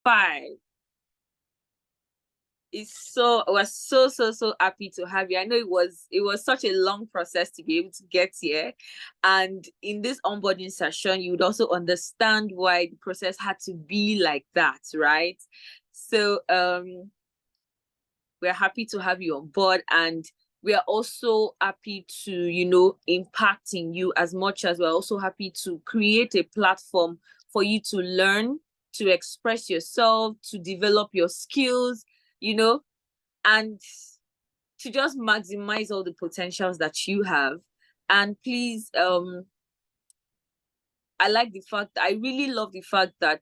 5. We're so happy to have you. I know it was such a long process to be able to get here, and in this onboarding session you would also understand why the process had to be like that, right? So we're happy to have you on board, and we are also happy to impact in you as much as we're also happy to create a platform for you to learn, to express yourself, to develop your skills, and to just maximize all the potentials that you have. And please, I really love the fact that,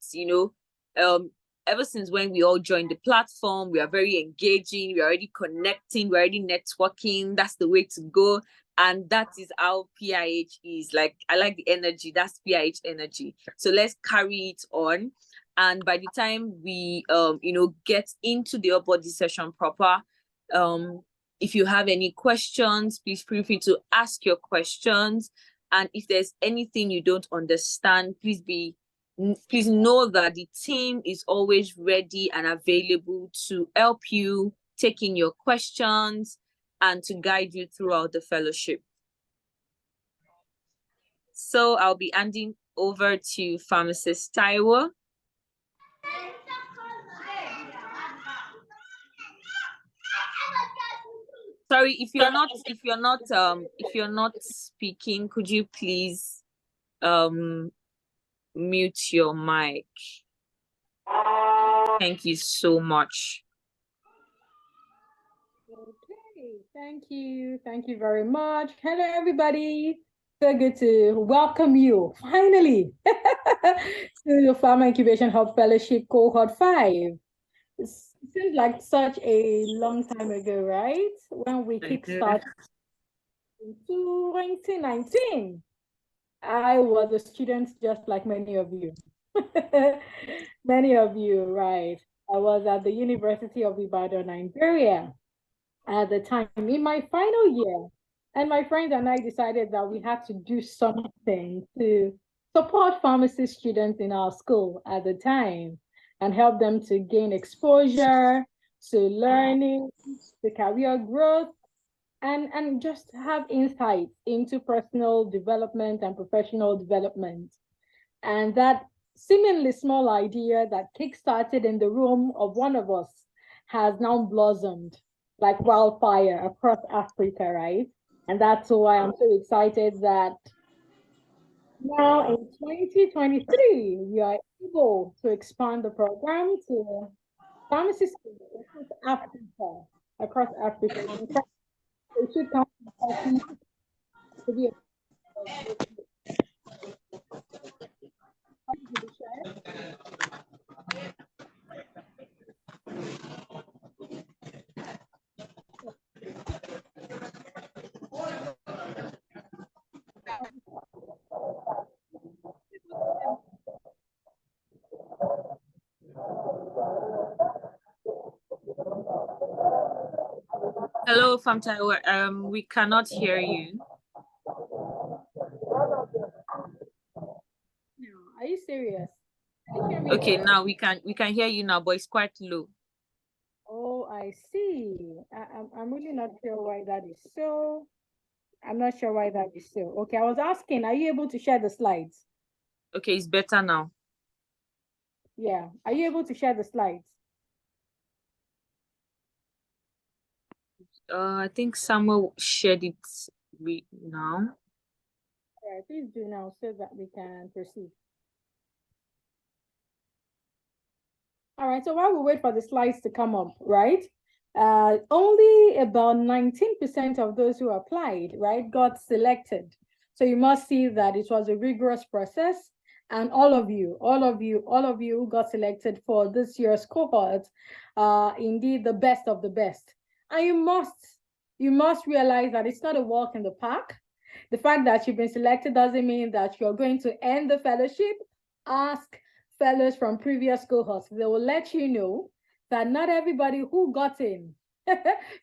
ever since when we all joined the platform, we are very engaging, we're already connecting, we're already networking. That's the way to go. And that is how PIH is. Like, I like the energy. That's PIH energy. So let's carry it on. And by the time we, get into the onboarding session proper, if you have any questions, please feel free to ask your questions. And if there's anything you don't understand, please know that the team is always ready and available to help you, take in your questions, and to guide you throughout the fellowship. So I'll be handing over to Pharmacist Taiwo. Sorry, if you're not speaking, could you please mute your mic? Thank you so much. Okay, thank you very much. Hello everybody, so good to welcome you finally to the Pharma Incubation Hub Fellowship Cohort 5. It seems like such a long time ago, right? When we kickstarted in 2019. I was a student just like many of you. Many of you, right? I was at the University of Ibadan, Nigeria at the time in my final year. And my friends and I decided that we had to do something to support pharmacy students in our school at the time and help them to gain exposure to learning, to career growth, and just have insight into personal development and professional development. And that seemingly small idea that kickstarted in the room of one of us has now blossomed like wildfire across Africa, right? And that's why I'm so excited that now in 2023, we are able to expand the program to pharmacy schools across Africa. It should come to be Hello, Famtai. We cannot hear you. Are you serious? Okay, now we can hear you now, but it's quite low. Oh, I see. I'm really not sure why that is so. I'm not sure why that is so. Okay, I was asking, are you able to share the slides? Okay, it's better now. Yeah, are you able to share the slides? I think Samuel shared it now. Yeah, please do now so that we can proceed. All right, so while we wait for the slides to come up, right? Only about 19% of those who applied, right, got selected. So you must see that it was a rigorous process, and all of you got selected for this year's cohort. Indeed, the best of the best. And you must realize that it's not a walk in the park. The fact that you've been selected doesn't mean that you're going to end the fellowship. Ask fellows from previous cohorts. They will let you know that not everybody who got in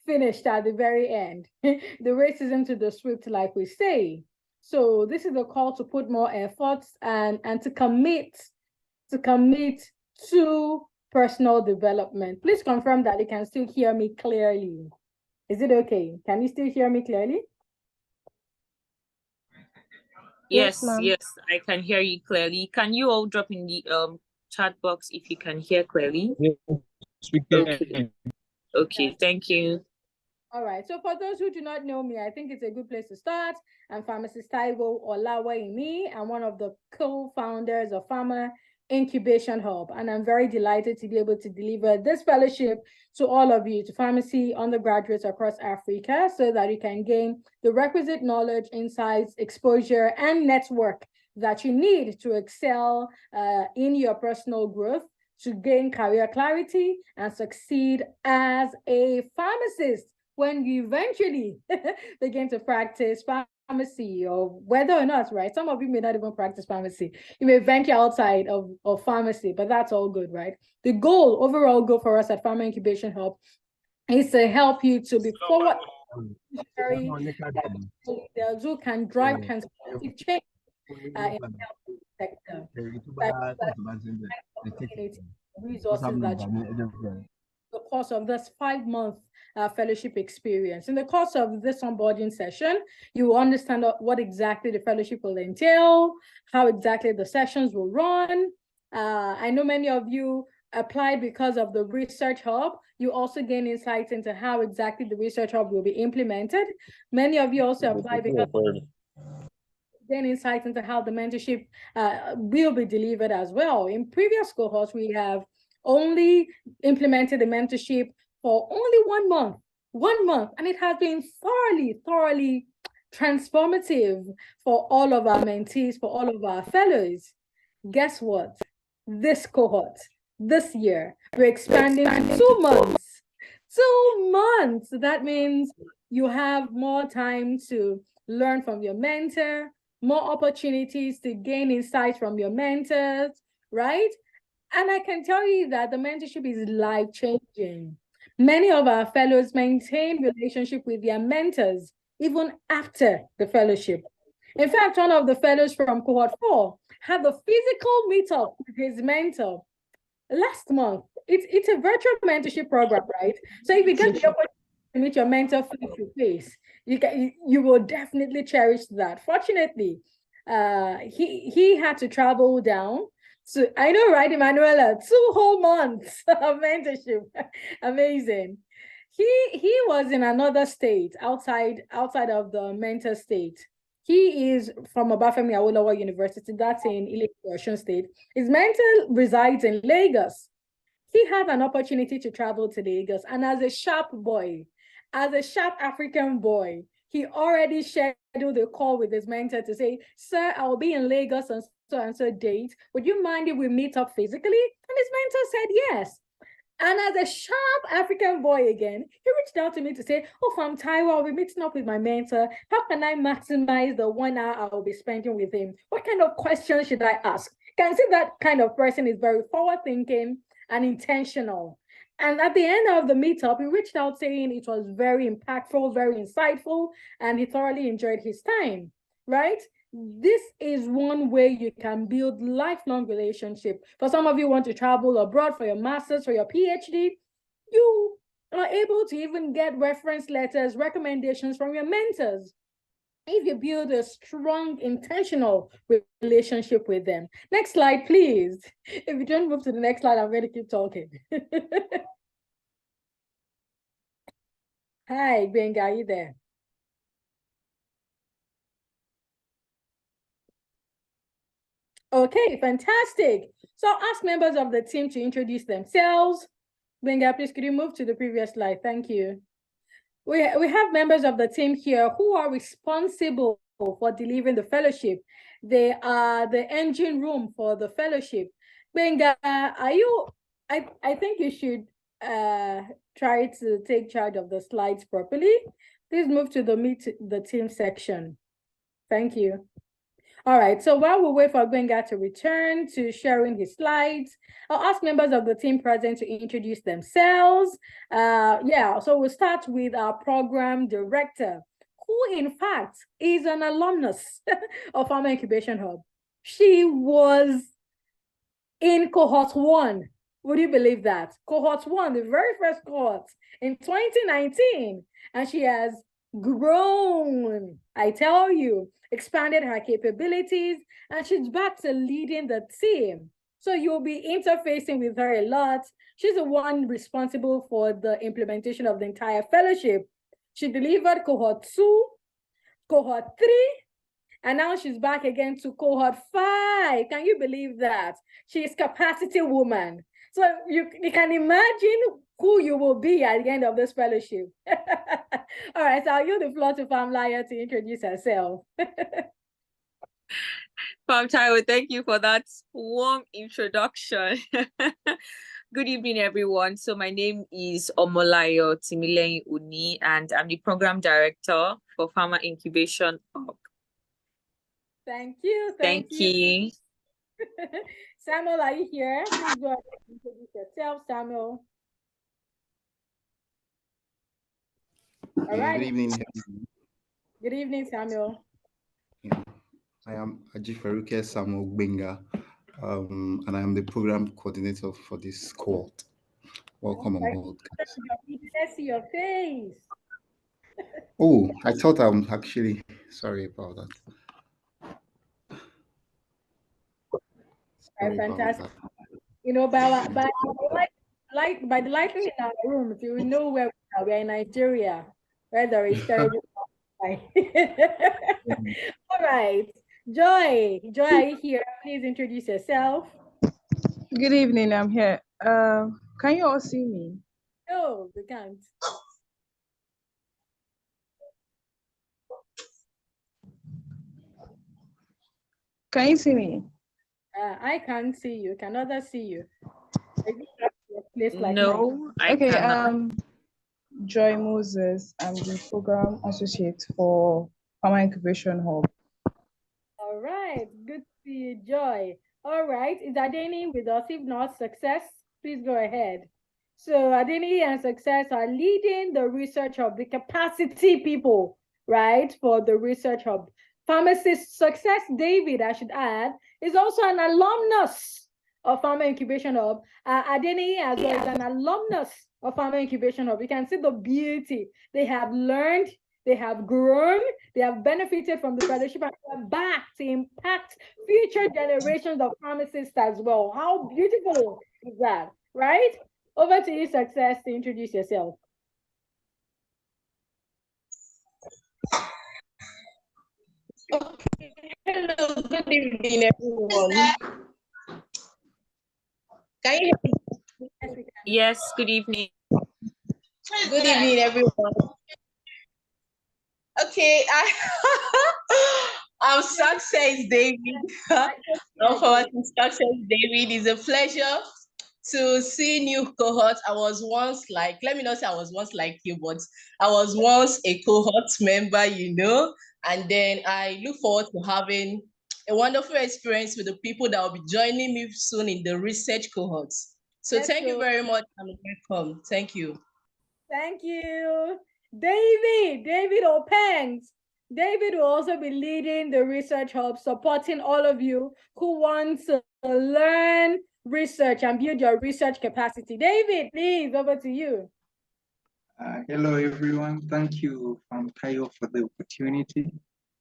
finished at the very end. The race isn't to the swift, like we say. So this is a call to put more efforts and to commit to personal development. Please confirm that you can still hear me clearly. Is it okay? Can you still hear me clearly? Yes, ma'am. yes, I can hear you clearly. Can you all drop in the chat box if you can hear clearly? Yes, we can. Okay, thank you. All right. So for those who do not know me, I think it's a good place to start. I'm Pharmacist Taiwo Olawaimi. I'm one of the co-founders of Pharma Incubation Hub, and I'm very delighted to be able to deliver this fellowship to all of you, to pharmacy undergraduates across Africa, so that you can gain the requisite knowledge, insights, exposure, and network that you need to excel in your personal growth, to gain career clarity, and succeed as a pharmacist when you eventually begin to practice pharmacy, or whether or not, right? Some of you may not even practice pharmacy. You may venture outside of pharmacy, but that's all good, right? The goal, overall goal for us at Pharma Incubation Hub is to help you to be forward leaders who can drive transformative change in the health sector. Resources that the course of this 5-month fellowship experience. In the course of this onboarding session, you will understand what exactly the fellowship will entail, how exactly the sessions will run. I know many of you applied because of the Research Hub. You also gain insights into how exactly the Research Hub will be implemented. Many of you also applied because gain insights into how the mentorship will be delivered as well. In previous cohorts, we have only implemented the mentorship for only 1 month, and it has been thoroughly transformative for all of our mentees, for all of our fellows. Guess what? This cohort, this year, we're expanding to 2 months. 2 months. That means you have more time to learn from your mentor, more opportunities to gain insights from your mentors, right? And I can tell you that the mentorship is life-changing. Many of our fellows maintain relationship with their mentors even after the fellowship. In fact, one of the fellows from Cohort 4 had the physical meetup with his mentor last month. It's a virtual mentorship program, right? So if you get the opportunity to meet your mentor face to face, you will definitely cherish that. Fortunately, he had to travel down. So I know, right, Emanuela, 2 whole months of mentorship. Amazing. He was in another state outside of the mentor state. He is from Obafemi Awolowo University, that's in Ile-Ife, State. His mentor resides in Lagos. He had an opportunity to travel to Lagos, and as a sharp boy, as a sharp African boy, he already scheduled a call with his mentor to say, "Sir, I will be in Lagos on so and so date. Would you mind if we meet up physically?" And his mentor said yes. And as a sharp African boy again, he reached out to me to say, "Oh, from Taiwan, I'll be meeting up with my mentor. How can I maximize the 1 hour I will be spending with him? What kind of questions should I ask?" Can see that kind of person is very forward-thinking and intentional. And at the end of the meetup, he reached out saying it was very impactful, very insightful, and he thoroughly enjoyed his time, right? This is one way you can build lifelong relationship. For some of you want to travel abroad for your master's, for your PhD, you are able to even get reference letters, recommendations from your mentors if you build a strong, intentional relationship with them. Next slide, please. If you don't move to the next slide, I'm going to keep talking. Hi, Benga, are you there? Okay, fantastic. So I'll ask members of the team to introduce themselves. Benga, please could you move to the previous slide? Thank you. We have members of the team here who are responsible for delivering the fellowship. They are the engine room for the fellowship. Benga, are you, I think you should try to take charge of the slides properly. Please move to the meet the team section. Thank you. All right, so while we wait for Gbenga to return to sharing his slides, I'll ask members of the team present to introduce themselves. So we'll start with our program director, who in fact is an alumnus of Pharma Incubation Hub. She was in cohort 1 Would you believe that? Cohort 1, the very first cohort in 2019. And she has grown, I tell you, expanded her capabilities, and she's back to leading the team. So you'll be interfacing with her a lot. She's the one responsible for the implementation of the entire fellowship. She delivered cohort 2, cohort 3, and now she's back again to cohort 5. Can you believe that? She is capacity woman. So you can imagine who you will be at the end of this fellowship. All right, so I'll yield the floor to Pam Laya to introduce herself. Pam Taiwo, thank you for that warm introduction. Good evening, everyone. So my name is Omolayo Timileyin Uni, and I'm the program director for Pharma Incubation. Thank you. Thank you. Samuel, are you here? Please go ahead and introduce yourself, Samuel. All right. Good evening. Good evening, Samuel. Yeah. I am Ajiferuke Samuel Benga, and I am the program coordinator for this cohort. Welcome on board, guys. Let's see your face. Oh, I thought I'm actually sorry about that. Sorry Fantastic. about that. You know, by the lighting in our room, if you know where we are, we're in Nigeria, where there is terrible. All right. Joy, are you here? Please introduce yourself. Good evening, I'm here. Can you all see me? No, we can't. Can you see me? I can't see you. Can others see you? No, I cannot. Joy Moses. I'm the program associate for Pharma Incubation Hub. All right, good to see you, Joy. All right, is Adeni with us? If not, Success, please go ahead. So Adeni and Success are leading the research hub, the capacity people, right, for the research hub. Pharmacist Success David, I should add, is also an alumnus of Pharma Incubation Hub. Adeni as well is an alumnus of Pharma Incubation Hub. You can see the beauty. They have learned, they have grown, they have benefited from the fellowship, and they're back to impact future generations of pharmacists as well. How beautiful is that, right? Over to you, Success, to introduce yourself. Okay. Hello, good evening, everyone. Can you hear me? Yes, good evening. Good evening, everyone. Okay, I'm Success David. Success David. It's a pleasure to see new cohort. I was once like, let me not say I was once like you, but I was once a cohort member, you know, and then I look forward to having a wonderful experience with the people that will be joining me soon in the research cohorts. So thank you very much and welcome. Thank you. Thank you. David Opengs. David will also be leading the research hub, supporting all of you who want to learn research and build your research capacity. David, please, over to you. Hello, everyone. Thank you, Kayo, for the opportunity.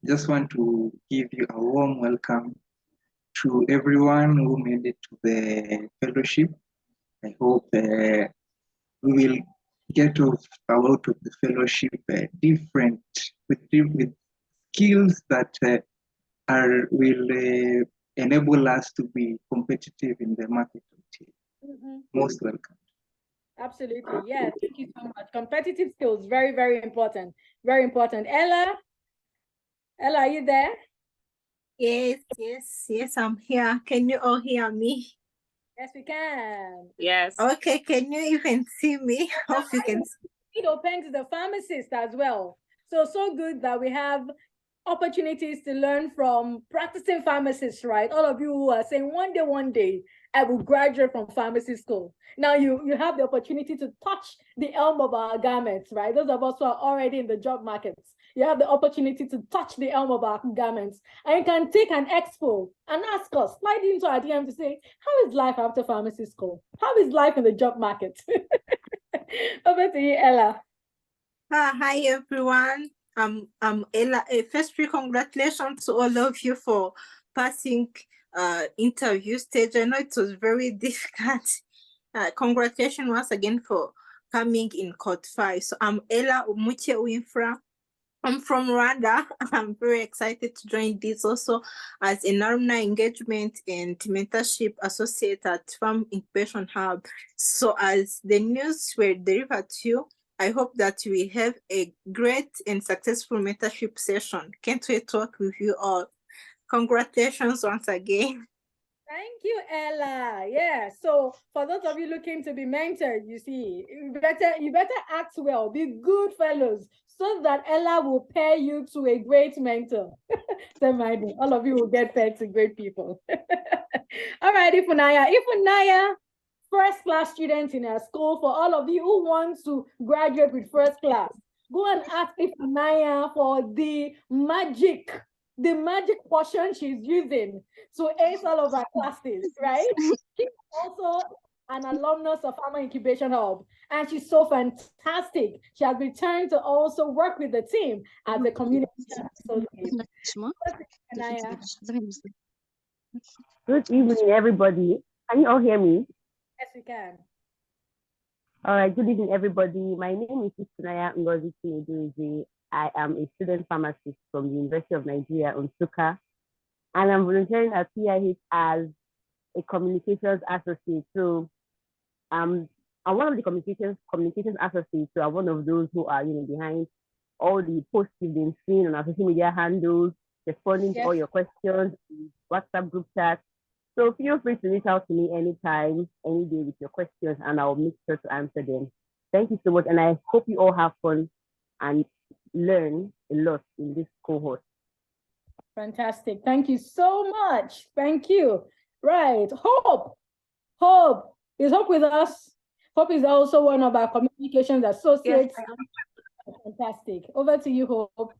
Just want to give you a warm welcome to everyone who made it to the fellowship. I hope we will get a lot of the fellowship with skills that will enable us to be competitive in the market. Most welcome. Absolutely. Yeah, thank you so much. Competitive skills, very, very important. Very important. Ella, are you there? Yes, I'm here. Can you all hear me? Yes, we can. Yes. Okay, can you even see me? Hope you can see. It opens the pharmacist as well. So good that we have opportunities to learn from practicing pharmacists, right? All of you who are saying one day, I will graduate from pharmacy school. Now you have the opportunity to touch the elm of our garments, right? Those of us who are already in the job markets, you have the opportunity to touch the elm of our garments. And you can take an expo and ask us, slide into our DM to say, how is life after pharmacy school? How is life in the job market? Over to you, Ella. Hi everyone. I'm Ella. Firstly, congratulations to all of you for passing interview stage. I know it was very difficult. Congratulations once again for coming in Cohort 5. So I'm Ella Umuche Winfra. I'm from Rwanda. I'm very excited to join this also as an alumni engagement and mentorship associate at Pharma Incubation Hub. So as the news were delivered to you, I hope that we have a great and successful mentorship session. Can't wait to work with you all. Congratulations once again. Thank you, Ella. Yeah. So for those of you looking to be mentored, you see, you better act well, be good fellows, so that Ella will pair you to a great mentor. So all of you will get paired to great people. All right, Ifunaya, first class student in our school. For all of you who want to graduate with first class, go and ask Ifunaya for the magic portion she's using to ace all of our classes, right? She's also an alumnus of Pharma Incubation Hub, and she's so fantastic. She has returned to also work with the team as a community associate. Good evening, everybody. Can you all hear me? Yes, we can. All right, good evening, everybody. My name is Ifunaya Ngozi Chineduzi. I am a student pharmacist from the University of Nigeria, Nsukka, and I'm volunteering at PIH as a communications associate. So I'm one of the communications associates. So I'm one of those who are behind all the posts you've been seeing on our social media handles, responding to all your questions, WhatsApp group chat. So feel free to reach out to me anytime, any day with your questions, and I'll make sure to answer them. Thank you so much, and I hope you all have fun and learn a lot in this cohort. Fantastic. Thank you so much. Thank you. Right. Hope. Is Hope with us? Hope is also one of our communications associates. Yes. Fantastic. Over to you, Hope.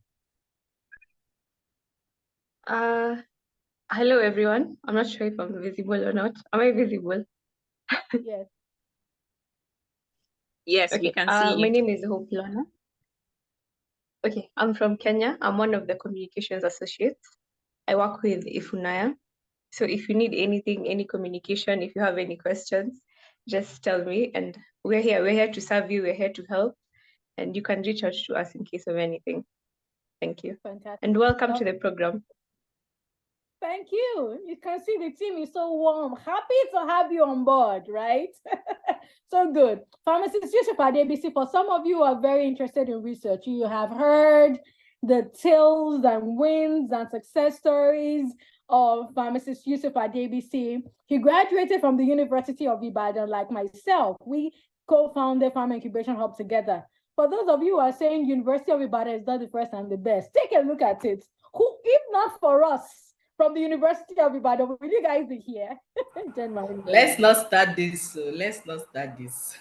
Hello, everyone. I'm not sure if I'm visible or not. Am I visible? Yes. Yes, okay. We can see you. My name is Hope Lona. Okay, I'm from Kenya. I'm one of the communications associates. I work with Ifunaya. So if you need anything, any communication, if you have any questions, just tell me. And we're here. We're here to serve you. We're here to help. And you can reach out to us in case of anything. Thank you. Fantastic. And welcome to the program. Thank you. You can see the team is so warm. Happy to have you on board, right? So good. Pharmacist Yusuf at ABC, for some of you who are very interested in research, you have heard the tales and wins and success stories of pharmacist Yusuf at ABC. He graduated from the University of Ibadan like myself. We co-founded Pharma Incubation Hub together. For those of you who are saying University of Ibadan is not the first and the best, take a look at it. Who, if not for us, from the University of Ibadan, will you guys be here? Let's not start this. Let's not start this.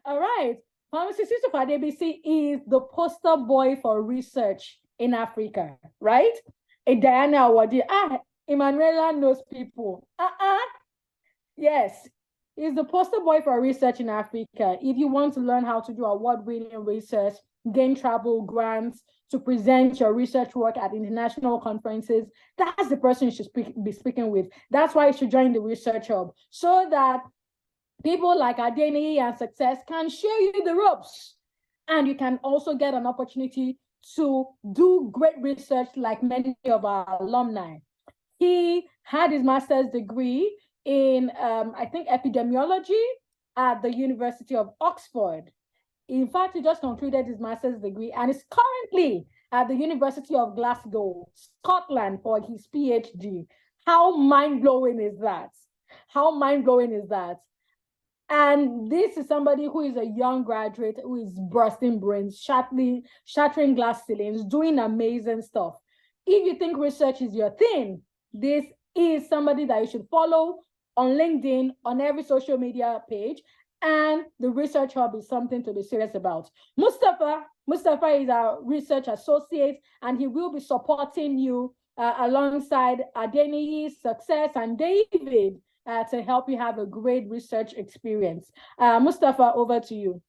All right. Pharmacist Yusuf Adebisi is the poster boy for research in Africa, right? A Diana Award. Emanuela knows people. Yes. He's the poster boy for research in Africa. If you want to learn how to do award-winning research, gain travel grants to present your research work at international conferences, that's the person you should be speaking with. That's why you should join the Research Hub, so that people like Adeni and Success can show you the ropes. And you can also get an opportunity to do great research like many of our alumni. He had his master's degree in, I think, epidemiology at the University of Oxford. In fact, he just concluded his master's degree and is currently at the University of Glasgow, Scotland, for his PhD. How mind-blowing is that? How mind-blowing is that? And this is somebody who is a young graduate who is bursting brains, shattering glass ceilings, doing amazing stuff. If you think research is your thing, this is somebody that you should follow on LinkedIn, on every social media page. And the Research Hub is something to be serious about. Mustafa is our research associate, and he will be supporting you alongside Adeniyi, Success, and David to help you have a great research experience. Mustafa, over to you.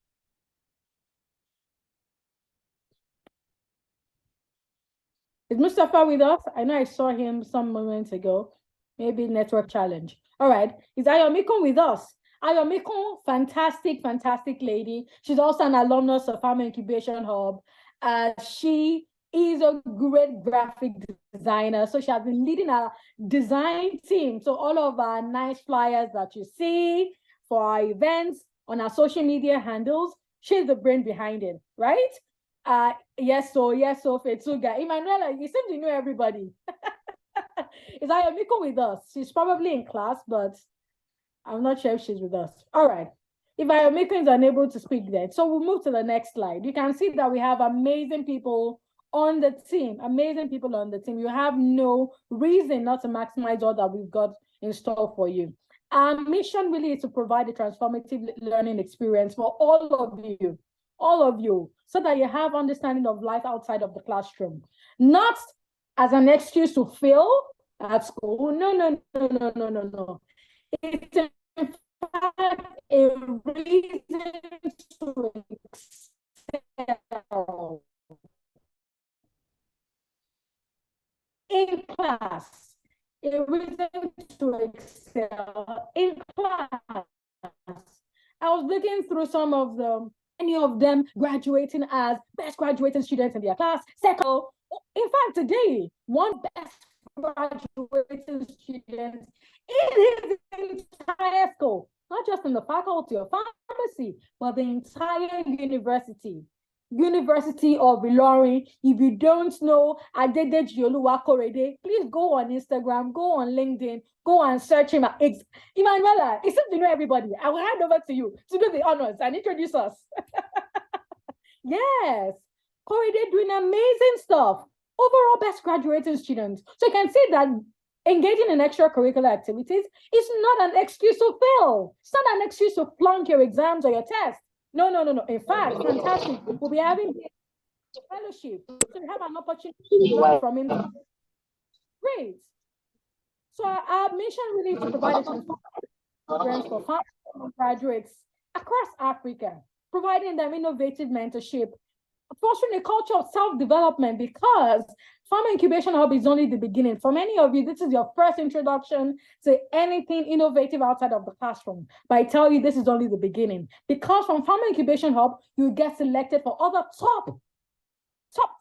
Is Mustafa with us? I know I saw him some moments ago. Maybe network challenge. All right. Is Ayomiko with us? Ayomiko, fantastic lady. She's also an alumnus of Pharma Incubation Hub. She is a great graphic designer. So she has been leading our design team. So all of our nice flyers that you see for our events on our social media handles, she's the brain behind it, right? Yes, so Fetsuga. Emanuela, you seem to know everybody. Is Ayomiko with us? She's probably in class, but I'm not sure if she's with us. All right. If Ayomiko is unable to speak then, so we'll move to the next slide. You can see that we have amazing people on the team, You have no reason not to maximize all that we've got in store for you. Our mission really is to provide a transformative learning experience for all of you, so that you have understanding of life outside of the classroom, not as an excuse to fail at school. No. It's in fact a reason to excel in class. A reason to excel in class. I was looking through some of many of them graduating as best graduating students in their class. Second, in fact, today, one best graduating student in his entire school, not just in the faculty of pharmacy, but the entire University of Ilorin. If you don't know Adedeji Oluwakorede, please go on Instagram, go on LinkedIn, go and search him. Emanuela, it seems to know everybody. I will hand over to you to do the honors and introduce us. Yes, Korede doing amazing stuff. Overall best graduating students. So you can see that engaging in extracurricular activities is not an excuse to fail. It's not an excuse to flunk your exams or your tests. No. In fact, fantastic. We'll be having a fellowship. So we have an opportunity to learn from him. Great. So our mission really is to provide a transformative experience for pharma graduates across Africa, providing them innovative mentorship, fostering a culture of self-development, because Pharma Incubation Hub is only the beginning. For many of you, this is your first introduction to anything innovative outside of the classroom. But I tell you, this is only the beginning, because from Pharma Incubation Hub, you get selected for other top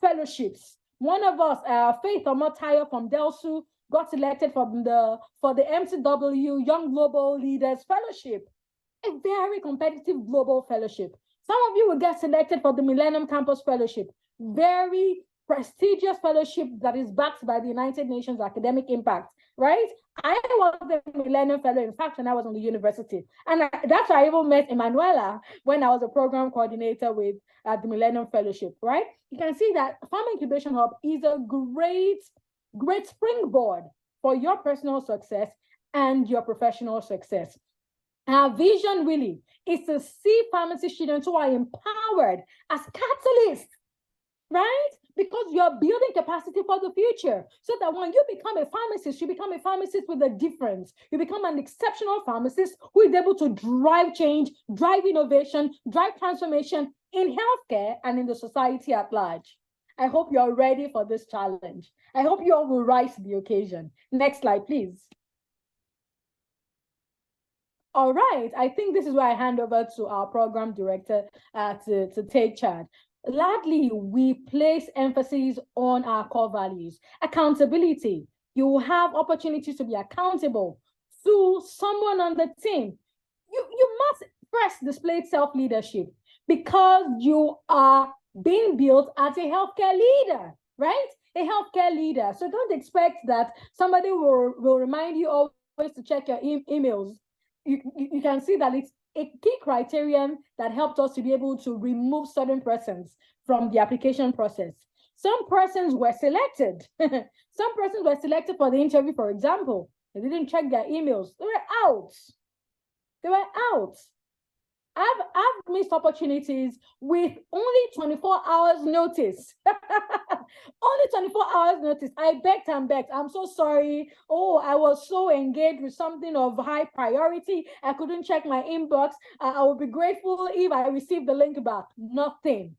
fellowships. One of us, Faith Omotayo from Delsu, got selected for the MCW Young Global Leaders Fellowship, a very competitive global fellowship. Some of you will get selected for the Millennium Campus Fellowship, very prestigious fellowship that is backed by the United Nations Academic Impact, right? I was a Millennium Fellow, in fact, when I was on the university. And that's why I even met Emanuela when I was a program coordinator with the Millennium Fellowship, right? You can see that Pharma Incubation Hub is a great springboard for your personal success and your professional success. Our vision really is to see pharmacy students who are empowered as catalysts, right? Because you're building capacity for the future, so that when you become a pharmacist, you become a pharmacist with a difference. You become an exceptional pharmacist who is able to drive change, drive innovation, drive transformation in healthcare and in the society at large. I hope you're ready for this challenge. I hope you all will rise to the occasion. Next slide, please. All right, I think this is where I hand over to our program director to take charge. Largely, we place emphasis on our core values. Accountability. You will have opportunities to be accountable to someone on the team. You must first display self-leadership, because you are being built as a healthcare leader, right? A healthcare leader. So don't expect that somebody will remind you always to check your emails. You can see that a key criterion that helped us to be able to remove certain persons from the application process. Some persons were selected. Some persons were selected for the interview, for example. They didn't check their emails. They were out. They were out. I've missed opportunities with only 24 hours notice. Only 24 hours notice. I begged and begged. I'm so sorry. Oh, I was so engaged with something of high priority. I couldn't check my inbox. I would be grateful if I received the link back. Nothing.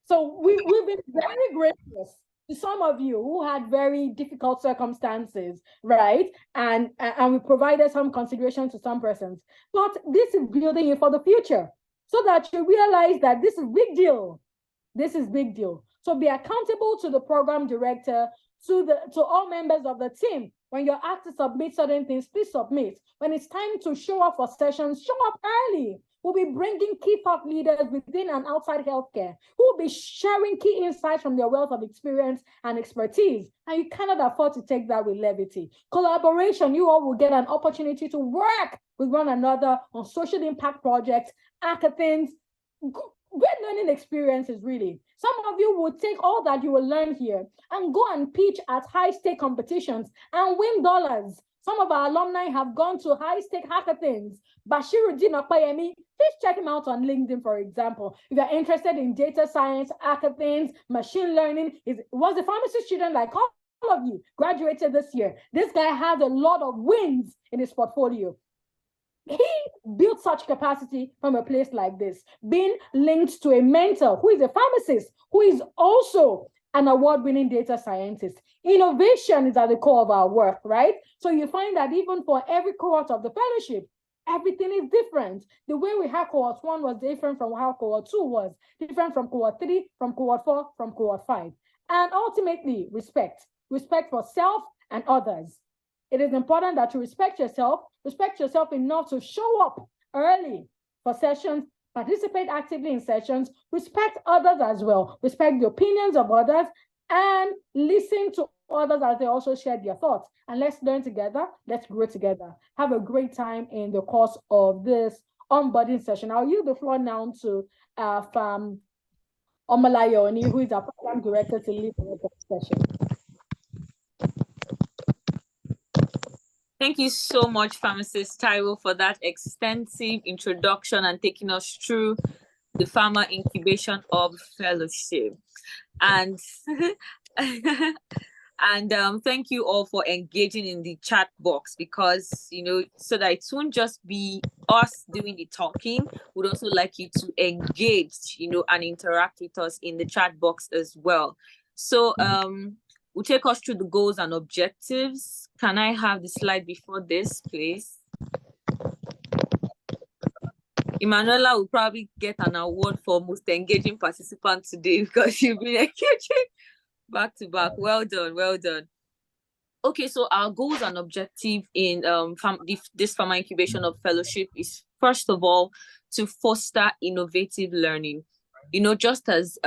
So we've been very gracious to some of you who had very difficult circumstances, right? And we provided some consideration to some persons. But this is building you for the future so that you realize that this is big deal. This is big deal. So be accountable to the program director, to all members of the team. When you're asked to submit certain things, please submit. When it's time to show up for sessions, show up early. We'll be bringing key thought leaders within and outside healthcare who will be sharing key insights from their wealth of experience and expertise. And you cannot afford to take that with levity. Collaboration, you all will get an opportunity to work with one another on social impact projects, hackathons, great learning experiences, really. Some of you will take all that you will learn here and go and pitch at high-stake competitions and win dollars. Some of our alumni have gone to high-stake hackathons. Bashiruddin Okpayemi, please check him out on LinkedIn, for example. If you're interested in data science, hackathons, machine learning, was a pharmacy student like all of you, graduated this year. This guy has a lot of wins in his portfolio. He built such capacity from a place like this, being linked to a mentor who is a pharmacist, who is also an award-winning data scientist. Innovation is at the core of our work, right? So you find that even for every cohort of the fellowship, everything is different. The way we had cohort 1 was different from how cohort 2 was, different from cohort 3, from cohort 4, from cohort 5. And ultimately, respect for self and others. It is important that you respect yourself enough to show up early for sessions, participate actively in sessions, respect others as well, respect the opinions of others, and listen to others as they also share their thoughts. And let's learn together, let's grow together. Have a great time in the course of this onboarding session. I'll yield the floor now to Omalayoni, who is our program director, to lead the session. Thank you so much, Pharmacist Taiwo, for that extensive introduction and taking us through the Pharma Incubation of Fellowship. And thank you all for engaging in the chat box, because, so that it won't just be us doing the talking. We'd also like you to engage, and interact with us in the chat box as well. So, we'll take us through the goals and objectives. Can I have the slide before this, please? Emanuela will probably get an award for most engaging participant today because you've been engaging back to back. Well done, well done. Okay, so our goals and objective in this Pharma Incubation of Fellowship is, first of all, to foster innovative learning. Just as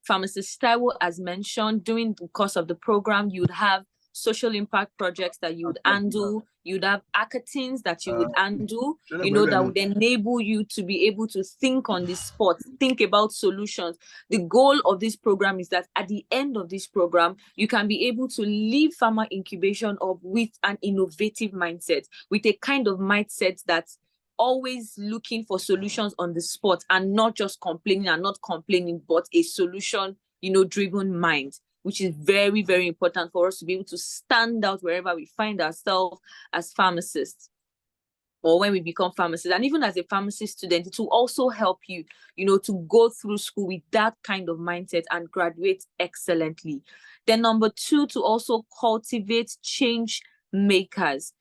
Pharmacist Taiwo has mentioned, during the course of the program, you would have social impact projects that you would handle, you'd have hackathons that you would handle, that would enable you to be able to think on the spot, think about solutions. The goal of this program is that at the end of this program, you can be able to leave Pharma Incubation up with an innovative mindset, with a kind of mindset that's always looking for solutions on the spot and not just complaining, but a solution, driven mind, which is very, very important for us to be able to stand out wherever we find ourselves as pharmacists, or when we become pharmacists. And even as a pharmacy student, it will also help you, to go through school with that kind of mindset and graduate excellently. Then number 2, to also cultivate change makers.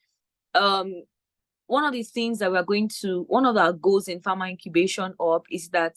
One of the things that one of our goals in Pharma Incubation Hub is that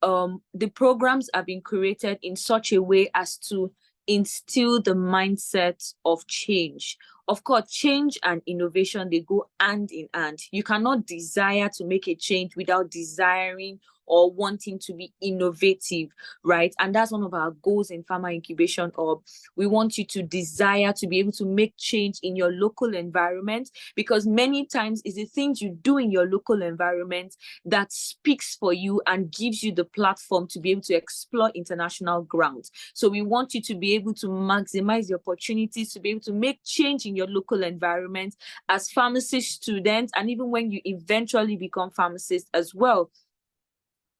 the programs are being created in such a way as to instill the mindset of change. Of course, change and innovation, they go hand in hand. You cannot desire to make a change without desiring or wanting to be innovative, right? And that's one of our goals in Pharma Incubation Hub. We want you to desire to be able to make change in your local environment, because many times it's the things you do in your local environment that speaks for you and gives you the platform to be able to explore international grounds. So we want you to be able to maximize the opportunities to be able to make change in your local environment as pharmacy students, and even when you eventually become pharmacists as well.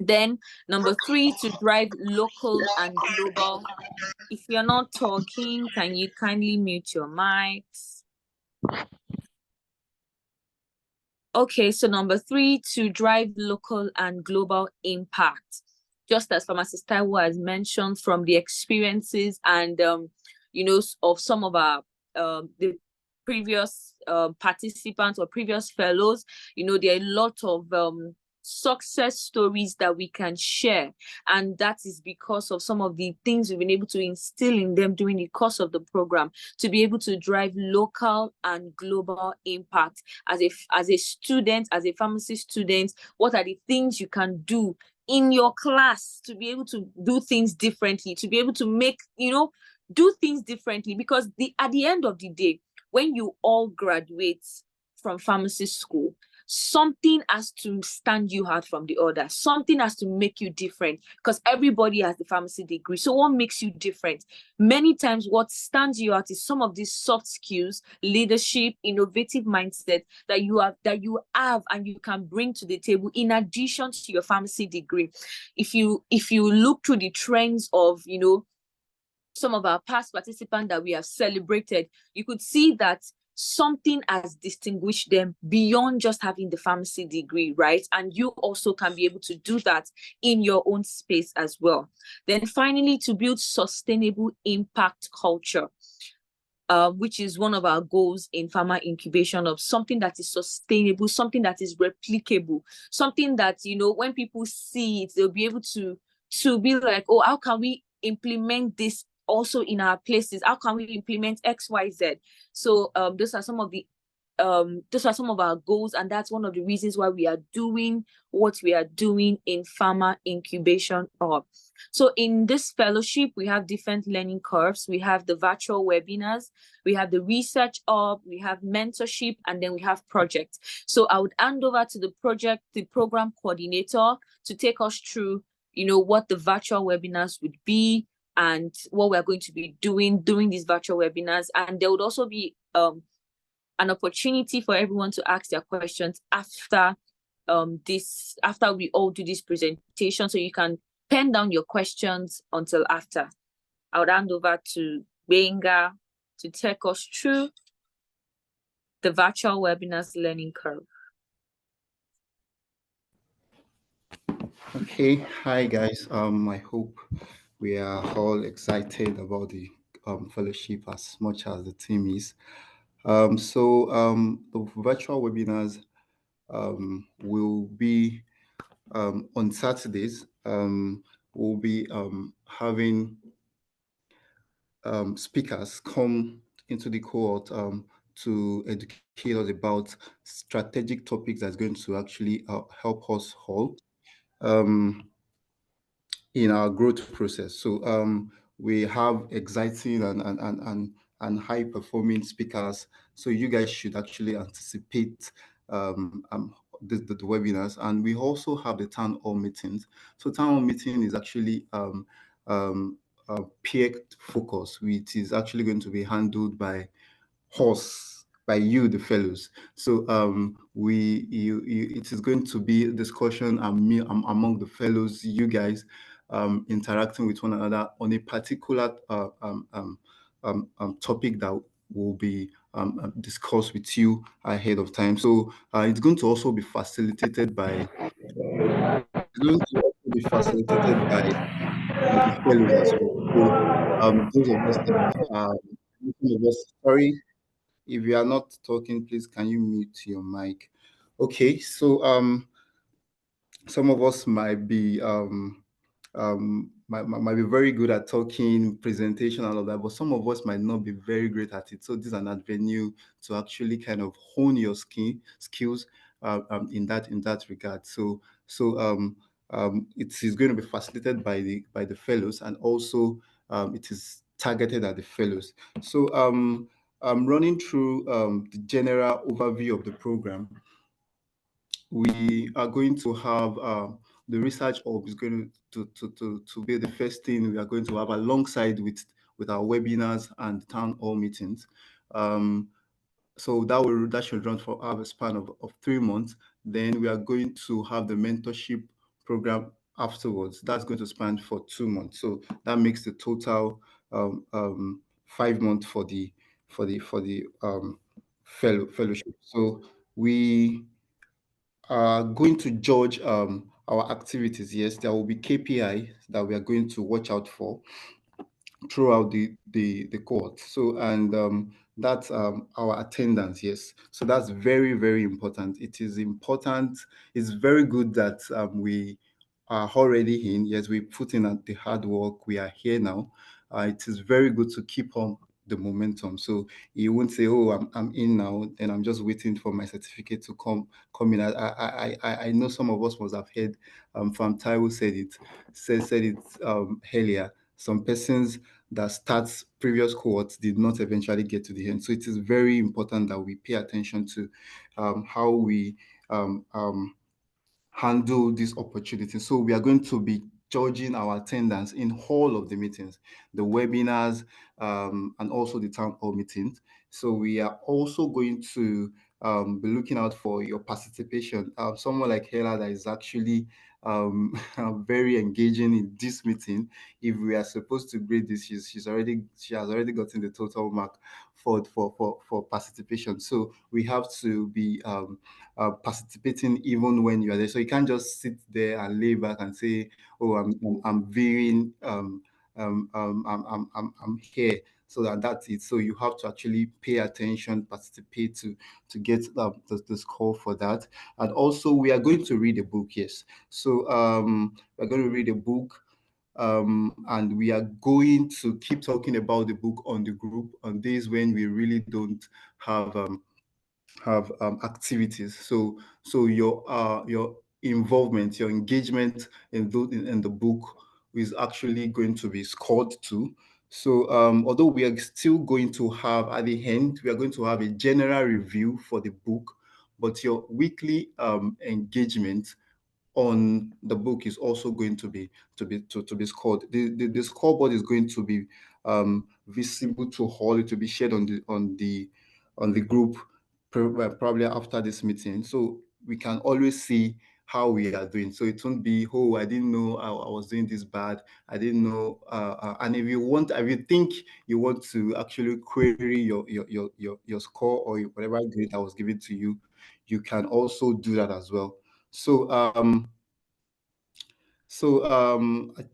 Then number 3, to drive local and global. If you're not talking, can you kindly mute your mics? Okay, so number 3, to drive local and global impact. Just as Pharmacist Taiwo has mentioned, from the experiences and of some of our the previous participants or previous fellows, there are a lot of success stories that we can share, and that is because of some of the things we've been able to instill in them during the course of the program, to be able to drive local and global impact. As a student, as a pharmacy student, what are the things you can do in your class to be able to do things differently, to be able to make do things differently? Because at the end of the day, when you all graduate from pharmacy school, something has to stand you out from the other. Something has to make you different, because everybody has the pharmacy degree. So what makes you different? Many times what stands you out is some of these soft skills, leadership, innovative mindset that you have and you can bring to the table in addition to your pharmacy degree. If you look through the trends of some of our past participants that we have celebrated, you could see that something has distinguished them beyond just having the pharmacy degree, right? And you also can be able to do that in your own space as well. Then finally, to build sustainable impact culture, which is one of our goals in Pharma Incubation, of something that is sustainable, something that is replicable, something that, when people see it, they'll be able to be like, oh, how can we implement this also in our places? How can we implement XYZ? So those are some of our goals, and that's one of the reasons why we are doing what we are doing in Pharma Incubation Hub. So in this fellowship, we have different learning curves. We have the virtual webinars, we have the research hub, we have mentorship, and then we have projects. So I would hand over to the program coordinator to take us through, what the virtual webinars would be and what we're going to be doing during these virtual webinars. And there would also be an opportunity for everyone to ask their questions after we all do this presentation. So you can pen down your questions until after. I would hand over to Benga to take us through the virtual webinars learning curve. Okay, hi guys. I hope we are all excited about the fellowship as much as the team is. The virtual webinars will be on Saturdays. We'll be having speakers come into the cohort to educate us about strategic topics that's going to actually help us all in our growth process. So we have exciting and high performing speakers. So you guys should actually anticipate the webinars. And we also have the town hall meetings. So town hall meeting is actually peer focus, which is actually going to be handled by you, the fellows. So it is going to be a discussion among the fellows, you guys, interacting with one another on a particular topic that will be discussed with you ahead of time. So it's going to also be facilitated by the fellows as well. So those of us sorry, if you are not talking, please can you mute your mic? Okay, so some of us might be might be very good at talking, presentation, all of that, but some of us might not be very great at it. So this is an avenue to actually kind of hone your skills in that regard. So it is going to be facilitated by the fellows, and also it is targeted at the fellows. So I'm running through the general overview of the program. We are going to have the research hub is going to be the first thing we are going to have alongside with our webinars and town hall meetings. So that should run for have a span of 3 months. Then we are going to have the mentorship program afterwards. That's going to span for 2 months. So that makes the total 5 months for the fellowship. So we are going to judge our activities. Yes, there will be KPI that we are going to watch out for throughout the cohort. So, and that's our attendance. Yes, so that's very, very important. It is important. It's very good that we are already in. Yes, we put in the hard work. We are here now. It is very good to keep on the momentum. So you won't say, "Oh, I'm in now, and I'm just waiting for my certificate to come in." I know some of us must have heard from Taiwo said it earlier. Some persons that starts previous cohorts did not eventually get to the end. So it is very important that we pay attention to how we handle this opportunity. So we are going to be judging our attendance in all of the meetings, the webinars, and also the town hall meetings. So we are also going to be looking out for your participation. Someone like Hela that is actually very engaging in this meeting. If we are supposed to grade this, she has already gotten the total mark for participation. So we have to be participating even when you are there. So you can't just sit there and lay back and say, "Oh, I'm veering, I'm here." So that's it. So you have to actually pay attention, participate to get the score for that. And also, we are going to read a book. Yes. So we're going to read a book. And we are going to keep talking about the book on the group on days when we really don't have activities. So your involvement, your engagement in the book is actually going to be scored too. So although we are still going to have at the end, we are going to have a general review for the book, but your weekly engagement on the book is also going to be scored. The scoreboard is going to be visible to all. It will be shared on the group probably after this meeting, so we can always see how we are doing. So it won't be, "Oh, I didn't know I was doing this bad. I didn't know." And if you think you want to actually query your score or whatever grade that was given to you, you can also do that as well. So I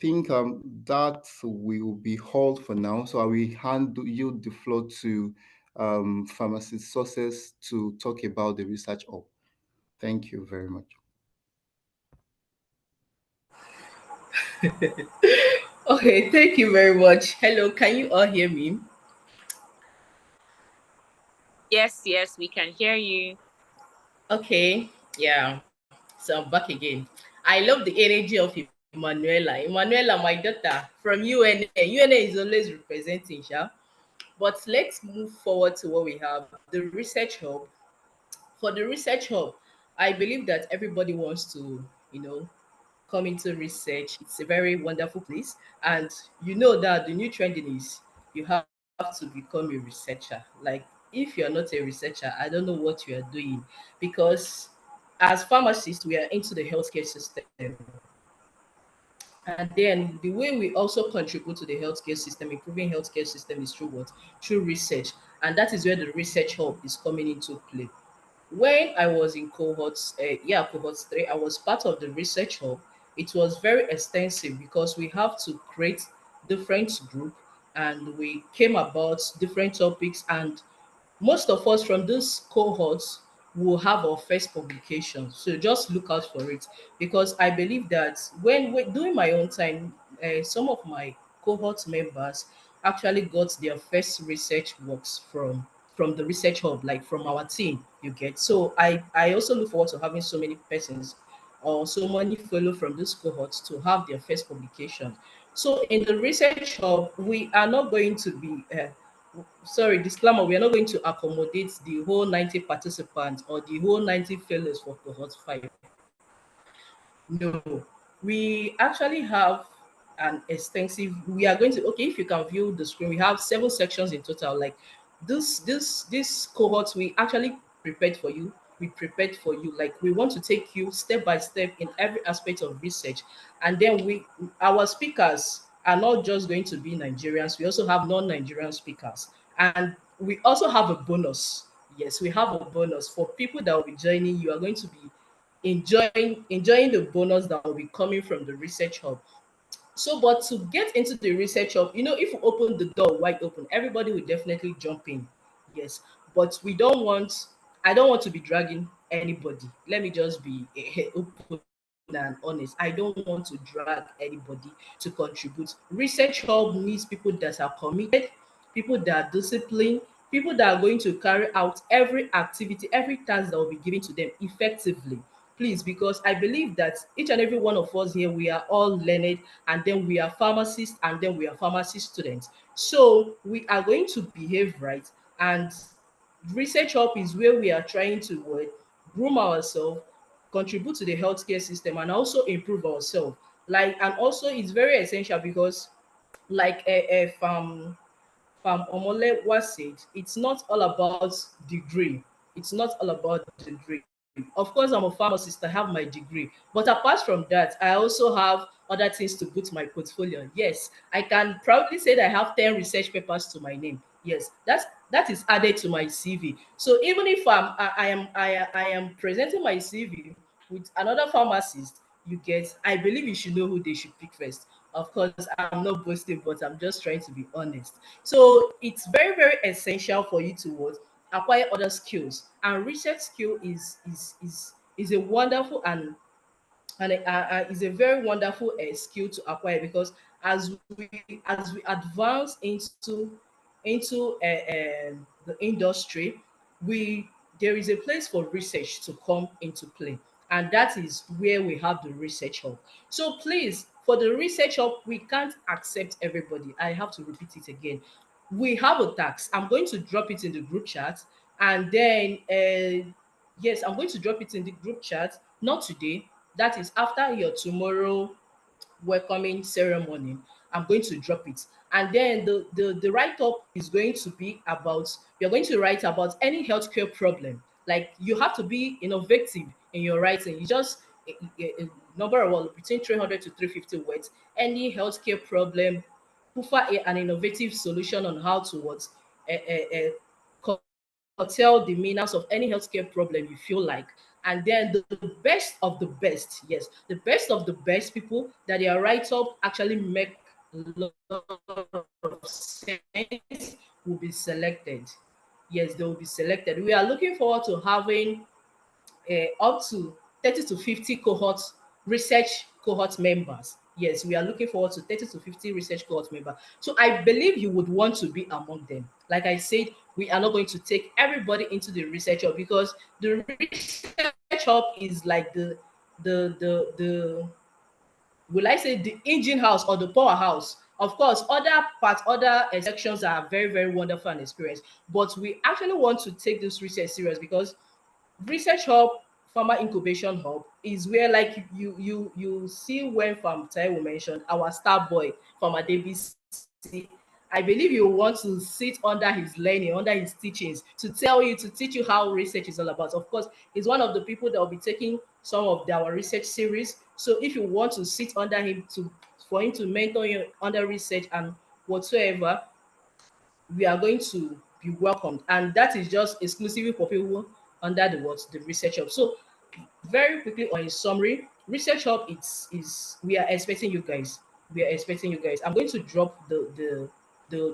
think that will be all for now. So I will hand you the floor to Pharmacist Sources to talk about the research hub. Thank you very much. Okay, thank you very much. Hello, can you all hear me? Yes, yes, we can hear you. Okay, yeah. So I'm back again. I love the energy of Emanuela. Emanuela, my daughter from UNA. UNA is always representing, yeah. But let's move forward to what we have. The research hub. For the research hub, I believe that everybody wants to, come into research. It's a very wonderful place. And you know that the new trending is you have to become a researcher. Like, if you're not a researcher, I don't know what you are doing, because as pharmacists, we are into the healthcare system. And then the way we also contribute to the healthcare system, improving healthcare system, is through what? Through research. And that is where the research hub is coming into play. When I was in cohorts 3, I was part of the research hub. It was very extensive because we have to create different group, and we came about different topics, and most of us from this cohorts will have our first publication. So just look out for it, because I believe that when we're doing my own time, some of my cohort members actually got their first research works from the research hub, like from our team. You get, so I also look forward to having so many persons or so many fellow from this cohort to have their first publication. So in the research hub, we are not going to be sorry, disclaimer, we are not going to accommodate the whole 90 participants or the whole 90 fellows for cohort 5. No, we actually have an extensive. We are going to, okay. If you can view the screen, we have 7 sections in total. Like this cohort, we actually prepared for you. We prepared for you. Like we want to take you step by step in every aspect of research, and then our speakers are not just going to be Nigerians. We also have non-Nigerian speakers, and we also have a bonus. Yes, we have a bonus for people that will be joining. You are going to be enjoying the bonus that will be coming from the research hub. So, but to get into the research hub, if you open the door wide open, everybody will definitely jump in. Yes, but I don't want to be dragging anybody. Let me just be open and honest. I don't want to drag anybody to contribute. Research hub needs people that are committed, people that are disciplined, people that are going to carry out every activity, every task that will be given to them effectively. Please, because I believe that each and every one of us here, we are all learned, and then we are pharmacists, and then we are pharmacy students. So we are going to behave right. And research hub is where we are trying to groom ourselves, contribute to the healthcare system, and also improve ourselves. And also it's very essential because, like Omole was said, it's not all about degree. It's not all about degree. Of course, I'm a pharmacist, I have my degree. But apart from that, I also have other things to put my portfolio. Yes, I can proudly say that I have 10 research papers to my name. Yes, that is added to my CV. So even if I am presenting my CV with another pharmacist, I believe you should know who they should pick first. Of course, I'm not boasting, but I'm just trying to be honest. So it's very, very essential for you to acquire other skills. And research skill is a wonderful and is a very wonderful skill to acquire, because as we advance into the industry, we there is a place for research to come into play, and that is where we have the research hub. So please, for the research hub, we can't accept everybody. I have to repeat it again. We have a tax. I'm going to drop it in the group chat, and then yes, I'm going to drop it in the group chat. Not today. That is after your tomorrow welcoming ceremony. I'm going to drop it. And then the write-up is going to be about, you're going to write about any healthcare problem. Like, you have to be innovative in your writing. You just a number of words between 300 to 350 words. Any healthcare problem, offer an innovative solution on how to curtail the menace of any healthcare problem you feel like. And then the best of the best, yes, the best of the best people that their write up actually make a lot of sense will be selected. Yes, they will be selected. We are looking forward to having up to 30 to 50 research cohort members. Yes, we are looking forward to 30 to 50 research cohort members. So I believe you would want to be among them. Like I said, we are not going to take everybody into the research hub, because the research hub is like the will I say the engine house or the powerhouse. Of course, other sections are very, very wonderful and experienced. But we actually want to take this research serious, because research hub, Pharma Incubation Hub is where, like, you see when Farm Taiwo mentioned our star boy, Farmer Davis. I believe you want to sit under his learning, under his teachings, to teach you how research is all about. Of course, he's one of the people that will be taking some of our research series. So if you want to sit under him for him to mentor you under research and whatsoever, we are going to be welcomed. And that is just exclusively for people under the research hub. So very quickly, on a summary, research hub is we are expecting you guys. We are expecting you guys. I'm going to drop the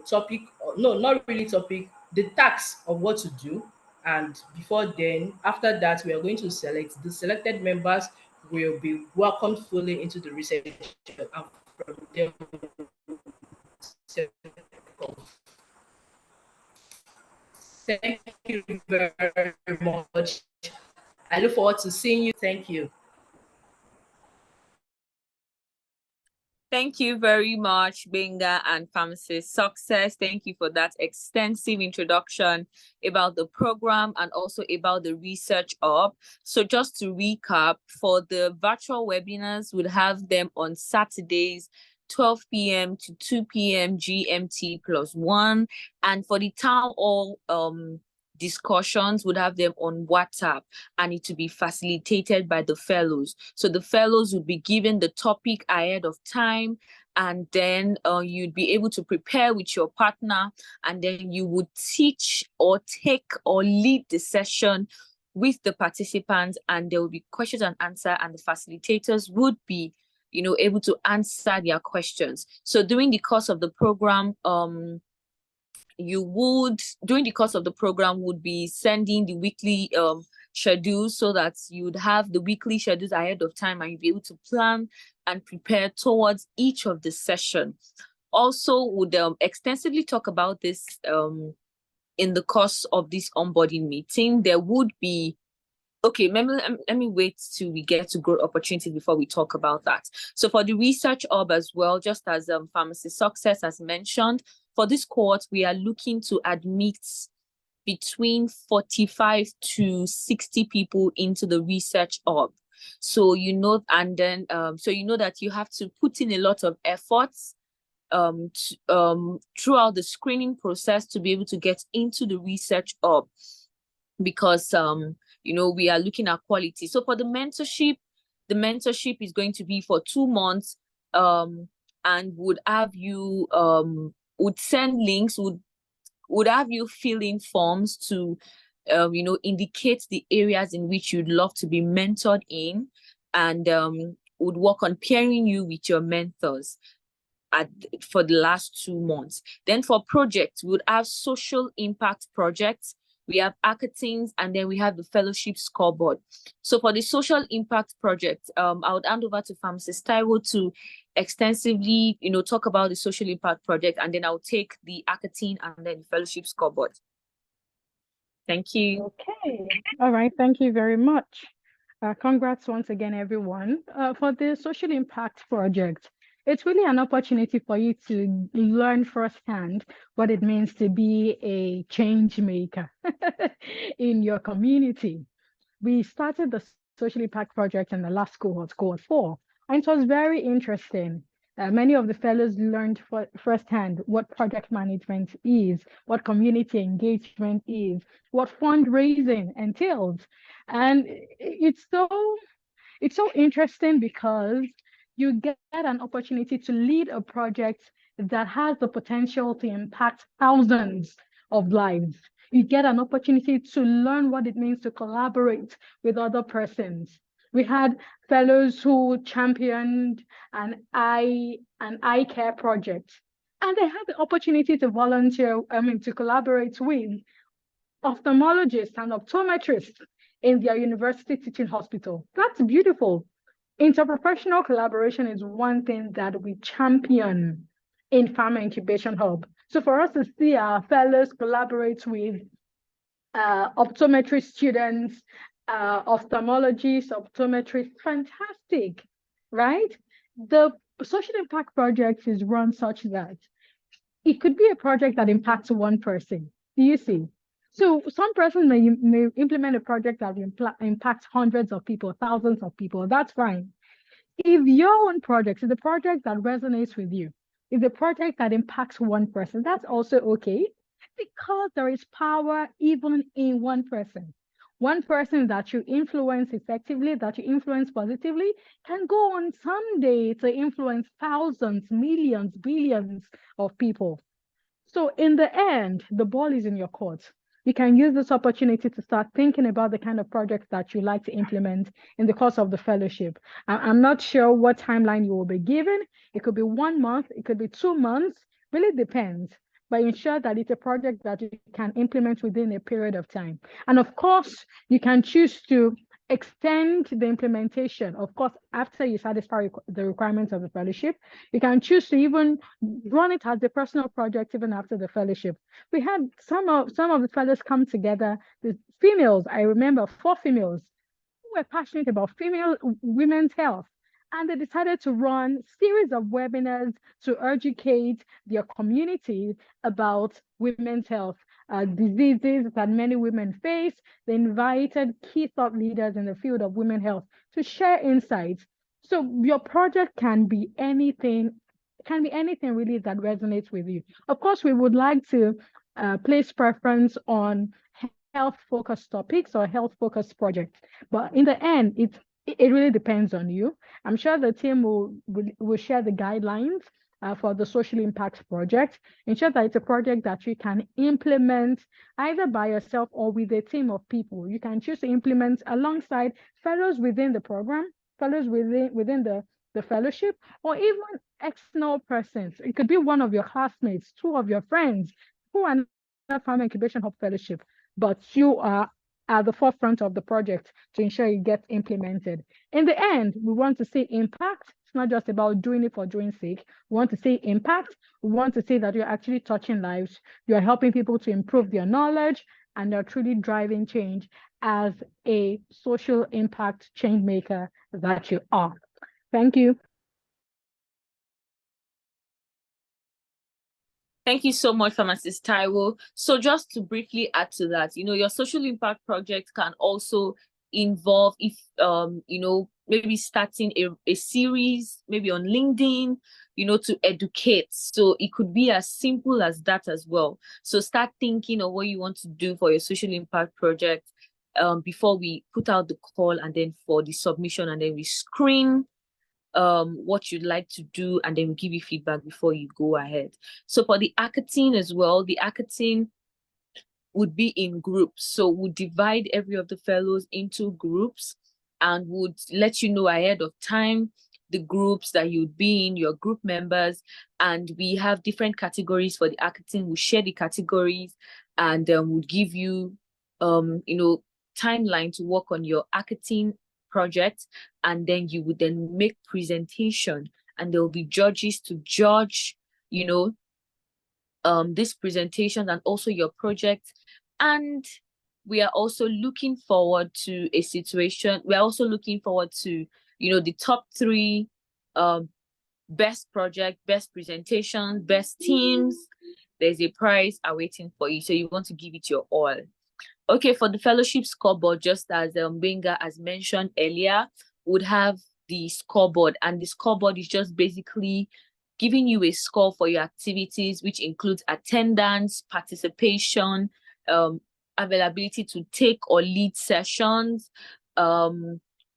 topic, no, not really topic, the task of what to do. And before then, after that, we are going to select the selected members will be welcomed fully into the research hub, and from there thank you very much. I look forward to seeing you. Thank you. Thank you very much, Benga and Pharmacist Success. Thank you for that extensive introduction about the program and also about the research hub. So just to recap, for the virtual webinars, we'll have them on Saturdays, 12 p.m. to 2 p.m. GMT +1. And for the town hall discussions, would have them on WhatsApp, and it to be facilitated by the fellows. So the fellows would be given the topic ahead of time, and then you'd be able to prepare with your partner, and then you would teach or take or lead the session with the participants, and there will be questions and answer, and the facilitators would be able to answer their questions. So during the course of the program, would be sending the weekly schedules, so that you would have the weekly schedules ahead of time, and you'll be able to plan and prepare towards each of the sessions. Also, would extensively talk about this in the course of this onboarding meeting. There would be let me wait till we get to growth opportunities before we talk about that. So for the research hub as well, just as Pharmacist Success has mentioned, for this cohort, we are looking to admit between 45 to 60 people into the research hub. So that you have to put in a lot of efforts throughout the screening process to be able to get into the research hub, because we are looking at quality. So for the mentorship is going to be for 2 months, and would have you would send links, would have you fill in forms to indicate the areas in which you'd love to be mentored in, and would work on pairing you with your mentors for the last 2 months. Then for projects, we would have social impact projects, we have hackathons, and then we have the fellowship scoreboard. So for the social impact project, I would hand over to Pharmacist Taiwo to extensively, talk about the social impact project, and then I'll take the hackathon and then the fellowship scoreboard. Thank you. Okay. All right. Thank you very much. Congrats once again, everyone. For the social impact project, it's really an opportunity for you to learn firsthand what it means to be a change maker in your community. We started the social impact project in the last cohort 4, and it was very interesting. Many of the fellows learned firsthand what project management is, what community engagement is, what fundraising entails. And it's so interesting because you get an opportunity to lead a project that has the potential to impact thousands of lives. You get an opportunity to learn what it means to collaborate with other persons. We had fellows who championed an eye care project, and they had the opportunity to volunteer, to collaborate with ophthalmologists and optometrists in their university teaching hospital. That's beautiful. Interprofessional collaboration is one thing that we champion in Pharma Incubation Hub. So for us to see our fellows collaborate with optometry students, ophthalmologists, optometrists, fantastic, right? The social impact project is run such that it could be a project that impacts one person. Do you see? So some person may implement a project that impacts hundreds of people, thousands of people. That's fine. If your own project is a project that resonates with you, is a project that impacts one person, that's also okay, because there is power even in one person. One person that you influence effectively, that you influence positively, can go on someday to influence thousands, millions, billions of people. So in the end, the ball is in your court. You can use this opportunity to start thinking about the kind of projects that you like to implement in the course of the fellowship. I'm not sure what timeline you will be given. It could be 1 month, it could be 2 months, really depends. But ensure that it's a project that you can implement within a period of time. And of course, you can choose to extend the implementation. Of course, after you satisfy the requirements of the fellowship, you can choose to even run it as a personal project even after the fellowship. We had some of the fellows come together, the females, I remember 4 females who were passionate about women's health. and they decided to run series of webinars to educate their community about women's health, diseases that many women face. They invited key thought leaders in the field of women's health to share insights. So your project can be anything, really that resonates with you. Of course, we would like to place preference on health-focused topics or health-focused projects, but in the end, it really depends on you. I'm sure the team will share the guidelines for the social impact project. Ensure that it's a project that you can implement either by yourself or with a team of people. You can choose to implement alongside fellows within the program, fellows within the fellowship, or even external persons. It could be one of your classmates, two of your friends who are not Pharma Incubation Hub Fellowship, but you are at the forefront of the project to ensure it gets implemented. In the end, we want to see impact. It's not just about doing it for doing sake. We want to see impact. We want to see that you're actually touching lives. You're helping people to improve their knowledge, and they're truly driving change as a social impact change maker that you are. Thank you. Thank you so much, Pharmacist Taiwo. So just to briefly add to that, your social impact project can also involve, if, maybe starting a series, maybe on LinkedIn, to educate. So it could be as simple as that as well. So start thinking of what you want to do for your social impact project before we put out the call, and then for the submission, and then we screen what you'd like to do, and then we give you feedback before you go ahead. So for the hackathon as well, the hackathon would be in groups. So we'll divide every of the fellows into groups and would let you know ahead of time the groups that you'd be in, your group members, and we have different categories for the hackathon. We'll share the categories, and we'll give you timeline to work on your hackathon project, and then you would then make presentation, and there will be judges to judge this presentation and also your project. And we are also looking forward to a situation, we're also looking forward to the top 3 best project, best presentation, best teams. There's a prize awaiting for you, so you want to give it your all. Okay, for the fellowship scoreboard, just as Benga has mentioned earlier, would have the scoreboard, and the scoreboard is just basically giving you a score for your activities, which includes attendance, participation, availability to take or lead sessions,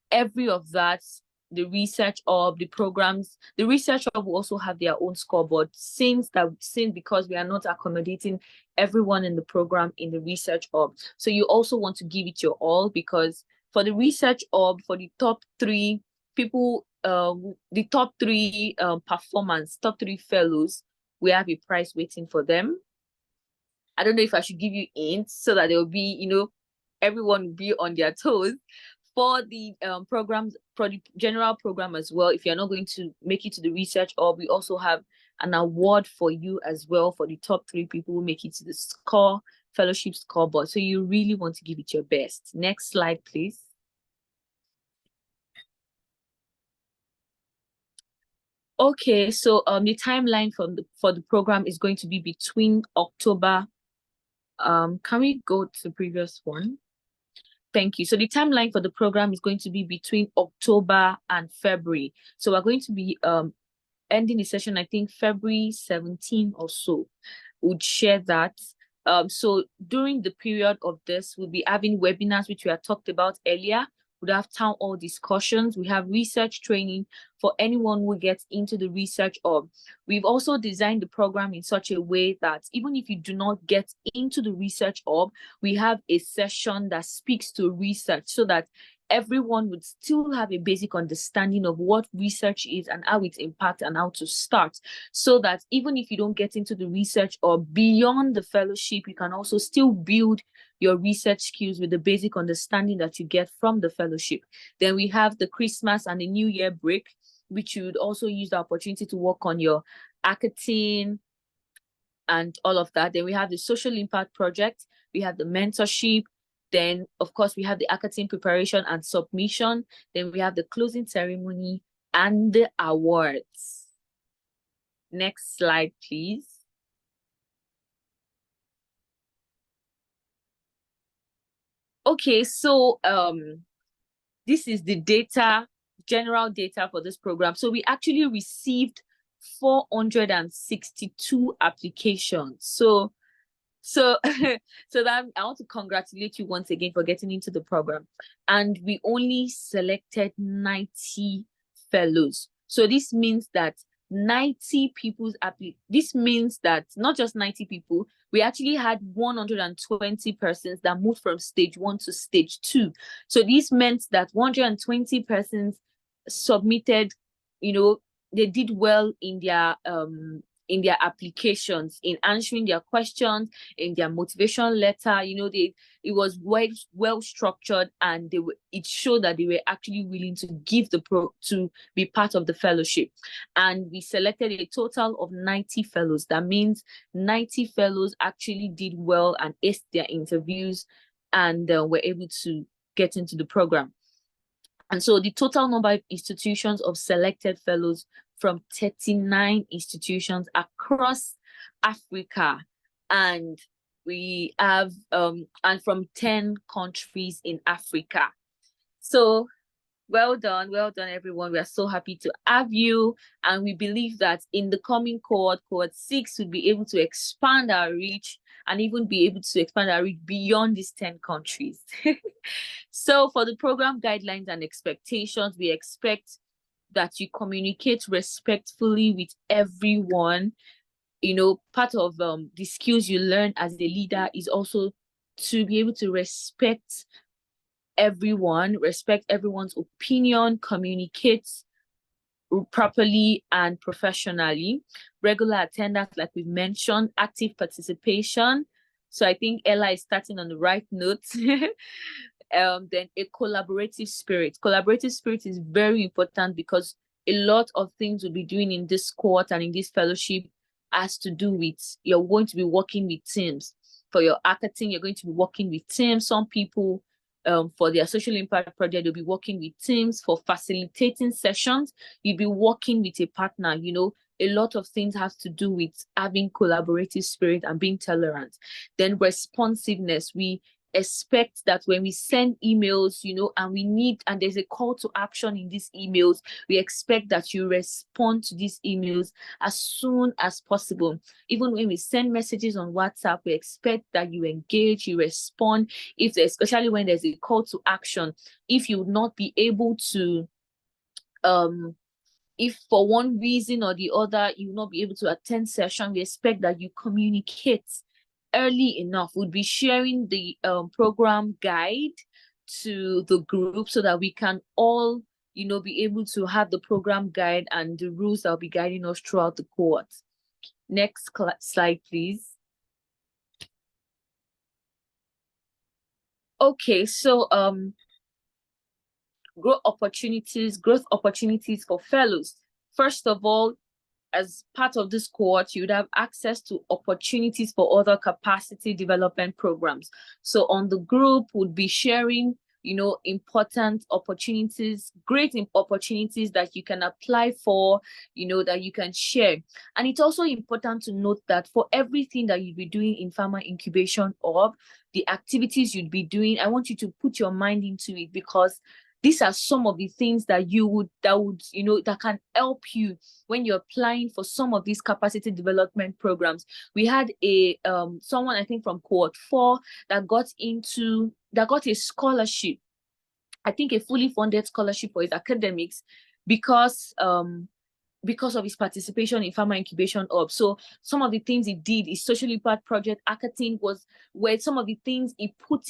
every of that. The research hub, the programs, the research hub will also have their own scoreboard, since because we are not accommodating everyone in the program in the research hub. So you also want to give it your all, because for the research hub, for the top 3 people, the top 3 performance, top 3 fellows, we have a prize waiting for them. I don't know if I should give you hints so that there will be, everyone will be on their toes. For the programs, for the general program as well, if you're not going to make it to the research hub, we also have an award for you as well for the top 3 people who make it to the fellowship scoreboard. So you really want to give it your best. Next slide, please. Okay, so the timeline for the program is going to be between October. Can we go to the previous one? Thank you. So the timeline for the program is going to be between October and February. So we're going to be ending the session, I think February 17 or so. We'll share that. So during the period of this, we'll be having webinars, which we had talked about earlier. We'll have town hall discussions. We have research training for anyone who gets into the research hub. We've also designed the program in such a way that even if you do not get into the research hub, we have a session that speaks to research, so that everyone would still have a basic understanding of what research is and how it impacts and how to start, so that even if you don't get into the research or beyond the fellowship, you can also still build your research skills with the basic understanding that you get from the fellowship. Then we have the Christmas and the New Year break, which you would also use the opportunity to work on your hackathon and all of that. Then we have the social impact project, we have the mentorship. Then, of course, we have the hackathon preparation and submission. Then we have the closing ceremony and the awards. Next slide, please. Okay, so this is the data, general data for this program. So we actually received 462 applications. So so that I want to congratulate you once again for getting into the program. And we only selected 90 fellows. So this means that 90 people's this means that not just 90 people, we actually had 120 persons that moved from stage 1 to stage 2. So this meant that 120 persons submitted, they did well in their applications, in answering their questions, in their motivation letter. It was well structured, and it showed that they were actually willing to give to be part of the fellowship. And we selected a total of 90 fellows. That means 90 fellows actually did well and aced their interviews and were able to get into the program. And so the total number of institutions of selected fellows from 39 institutions across Africa, and we have and from 10 countries in Africa. So well done, everyone. We are so happy to have you, and we believe that in the coming cohort 6, we'll be able to expand our reach and even be able to expand our reach beyond these 10 countries. So for the program guidelines and expectations, we expect that you communicate respectfully with everyone. Part of the skills you learn as a leader is also to be able to respect everyone, respect everyone's opinion, communicate properly and professionally. Regular attendance, like we mentioned, active participation. So I think Ella is starting on the right note. Then a collaborative spirit. Collaborative spirit is very important because a lot of things we'll be doing in this cohort and in this fellowship has to do with, you're going to be working with teams. For your hackathon, you're going to be working with teams. Some people, for their social impact project, they'll be working with teams. For facilitating sessions, you'll be working with a partner. A lot of things have to do with having collaborative spirit and being tolerant. Then responsiveness. We expect that when we send emails, and there's a call to action in these emails, we expect that you respond to these emails as soon as possible. Even when we send messages on WhatsApp, we expect that you engage, you respond. Especially when there's a call to action, if you would not be able to, if for one reason or the other you will not be able to attend session, we expect that you communicate early enough. We'll be sharing the program guide to the group so that we can all, be able to have the program guide and the rules that will be guiding us throughout the cohort. Next slide, please. Okay, so growth opportunities for fellows. First of all, as part of this cohort, you would have access to opportunities for other capacity development programs. So on the group, would be sharing, important opportunities, great opportunities that you can apply for, that you can share. And it's also important to note that for everything that you'll be doing in Pharma Incubation Hub, the activities you'd be doing, I want you to put your mind into it, because these are some of the things that that can help you when you're applying for some of these capacity development programs. We had someone, I think from cohort 4, that got a scholarship, I think a fully funded scholarship for his academics, because of his participation in Pharma Incubation Hub. So some of the things he did, his social impact project, hackathon, was where some of the things he put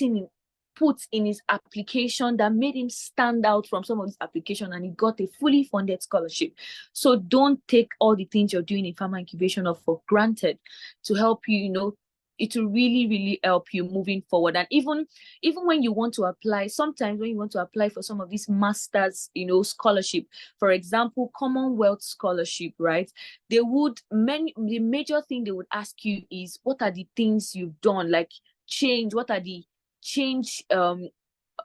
in his application that made him stand out from some of his application, and he got a fully funded scholarship. So don't take all the things you're doing in Pharma Incubation Hub for granted. To help you, it will really, really help you moving forward. And even when you want to apply, sometimes when you want to apply for some of these masters, scholarship, for example, Commonwealth scholarship, right? The major thing they would ask you is, what are the things you've done? Like what are the change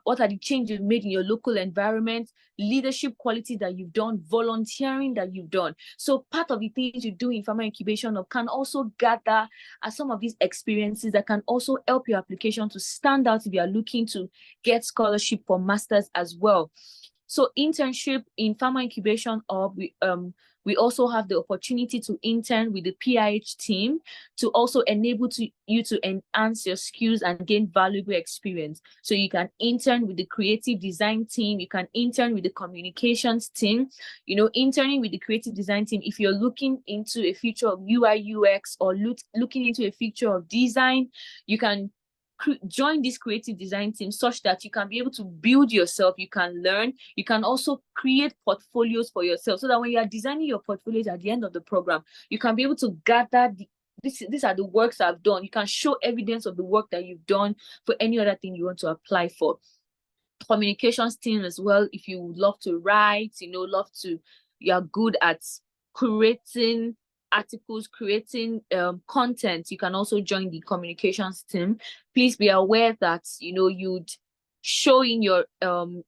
what are the changes you've made in your local environment, leadership qualities that you've done, volunteering that you've done. So part of the things you do in Pharma Incubation Hub can also gather as some of these experiences that can also help your application to stand out if you are looking to get scholarship for masters as well. So internship in Pharma Incubation Hub, we also have the opportunity to intern with the PIH team to also enable you to enhance your skills and gain valuable experience. So you can intern with the creative design team, you can intern with the communications team. You know, interning with the creative design team, if you're looking into a future of UI UX or looking into a future of design, you can join this creative design team such that you can be able to build yourself, you can learn, you can also create portfolios for yourself, so that when you are designing your portfolios at the end of the program, you can be able to gather these are the works I've done. You can show evidence of the work that you've done for any other thing you want to apply for. Communications team as well, if you would love to write, you're good at creating articles, creating content, you can also join the communications team. Please be aware that you'd show in your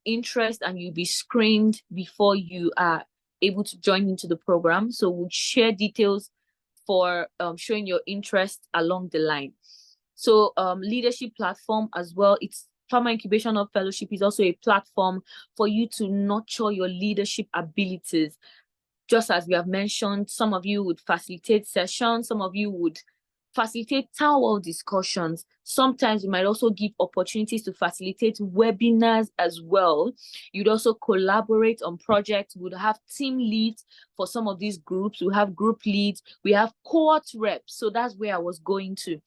interest and you'll be screened before you are able to join into the program. So we'll share details for showing your interest along the line. So leadership platform as well, it's Pharma Incubation Hub Fellowship is also a platform for you to nurture your leadership abilities. Just as we have mentioned, some of you would facilitate sessions, some of you would facilitate town hall discussions. Sometimes you might also give opportunities to facilitate webinars as well. You'd also collaborate on projects. We'd have team leads for some of these groups. We have group leads. We have cohort reps. So that's where I was going to.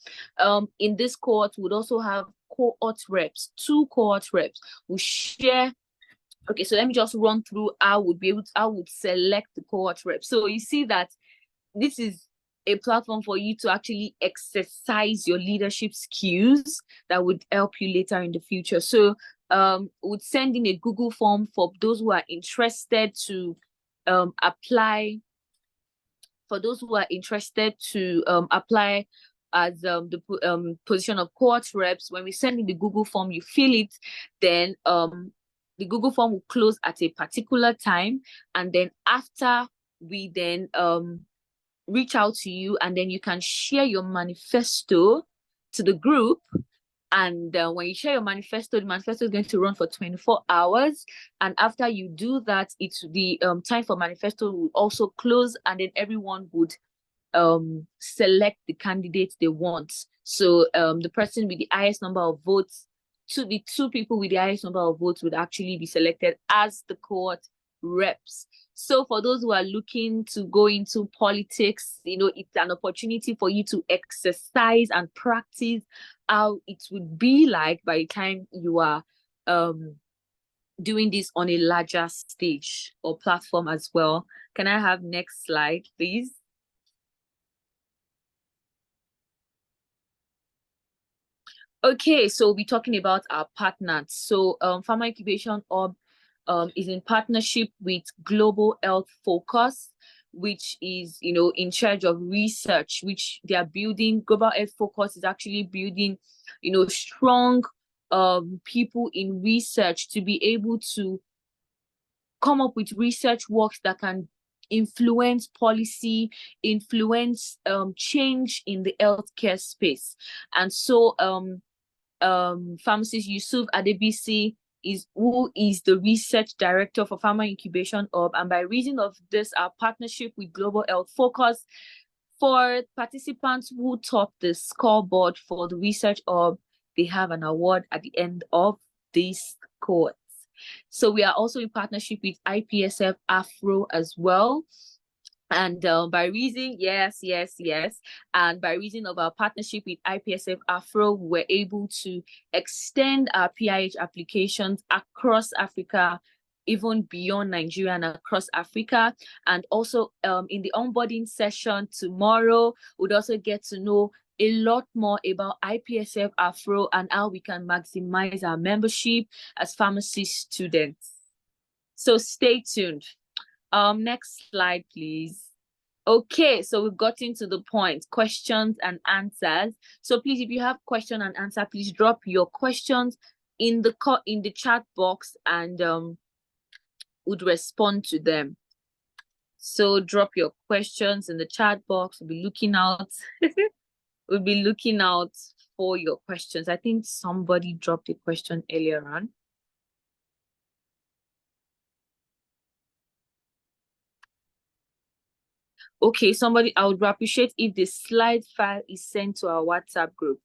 In this cohort, we'd also have cohort reps, 2 cohort reps. We share. Okay, so let me just run through how I would select the cohort rep. So you see that this is a platform for you to actually exercise your leadership skills that would help you later in the future. So would send in a Google form for those who are interested to apply. For those who are interested to apply as the position of cohort reps, when we send in the Google form, you fill it, then the Google form will close at a particular time, and then after we then reach out to you, and then you can share your manifesto to the group. And when you share your manifesto, the manifesto is going to run for 24 hours. And after you do that, it's the time for manifesto will also close, and then everyone would select the candidates they want. So the person with the highest number of votes, the 2 people with the highest number of votes would actually be selected as the cohort reps. So for those who are looking to go into politics, it's an opportunity for you to exercise and practice how it would be like by the time you are doing this on a larger stage or platform as well. Can I have next slide, please? Okay, so we'll be talking about our partners. So Pharma Incubation Hub is in partnership with Global Health Focus, which is in charge of research, which they are building. Global Health Focus is actually building strong people in research to be able to come up with research works that can influence policy, influence change in the healthcare space. And so pharmacist Yusuf Adebisi who is the research director for Pharma Incubation Hub, and by reason of this, our partnership with Global Health Focus, for participants who top the scoreboard for the research hub, they have an award at the end of this course. So we are also in partnership with IPSF Afro as well. And by reason, yes, and by reason of our partnership with IPSF Afro, we were able to extend our PIH applications across Africa, even beyond Nigeria and across Africa. And also in the onboarding session tomorrow, we'd also get to know a lot more about IPSF Afro and how we can maximize our membership as pharmacy students. So stay tuned. Next slide, please. Okay, so we've gotten to the point, questions and answers. So please, if you have question and answer, please drop your questions in the chat box and would respond to them. So drop your questions in the chat box. We'll be looking out. We'll be looking out for your questions. I think somebody dropped a question earlier on. Okay, somebody, I would appreciate if the slide file is sent to our WhatsApp group.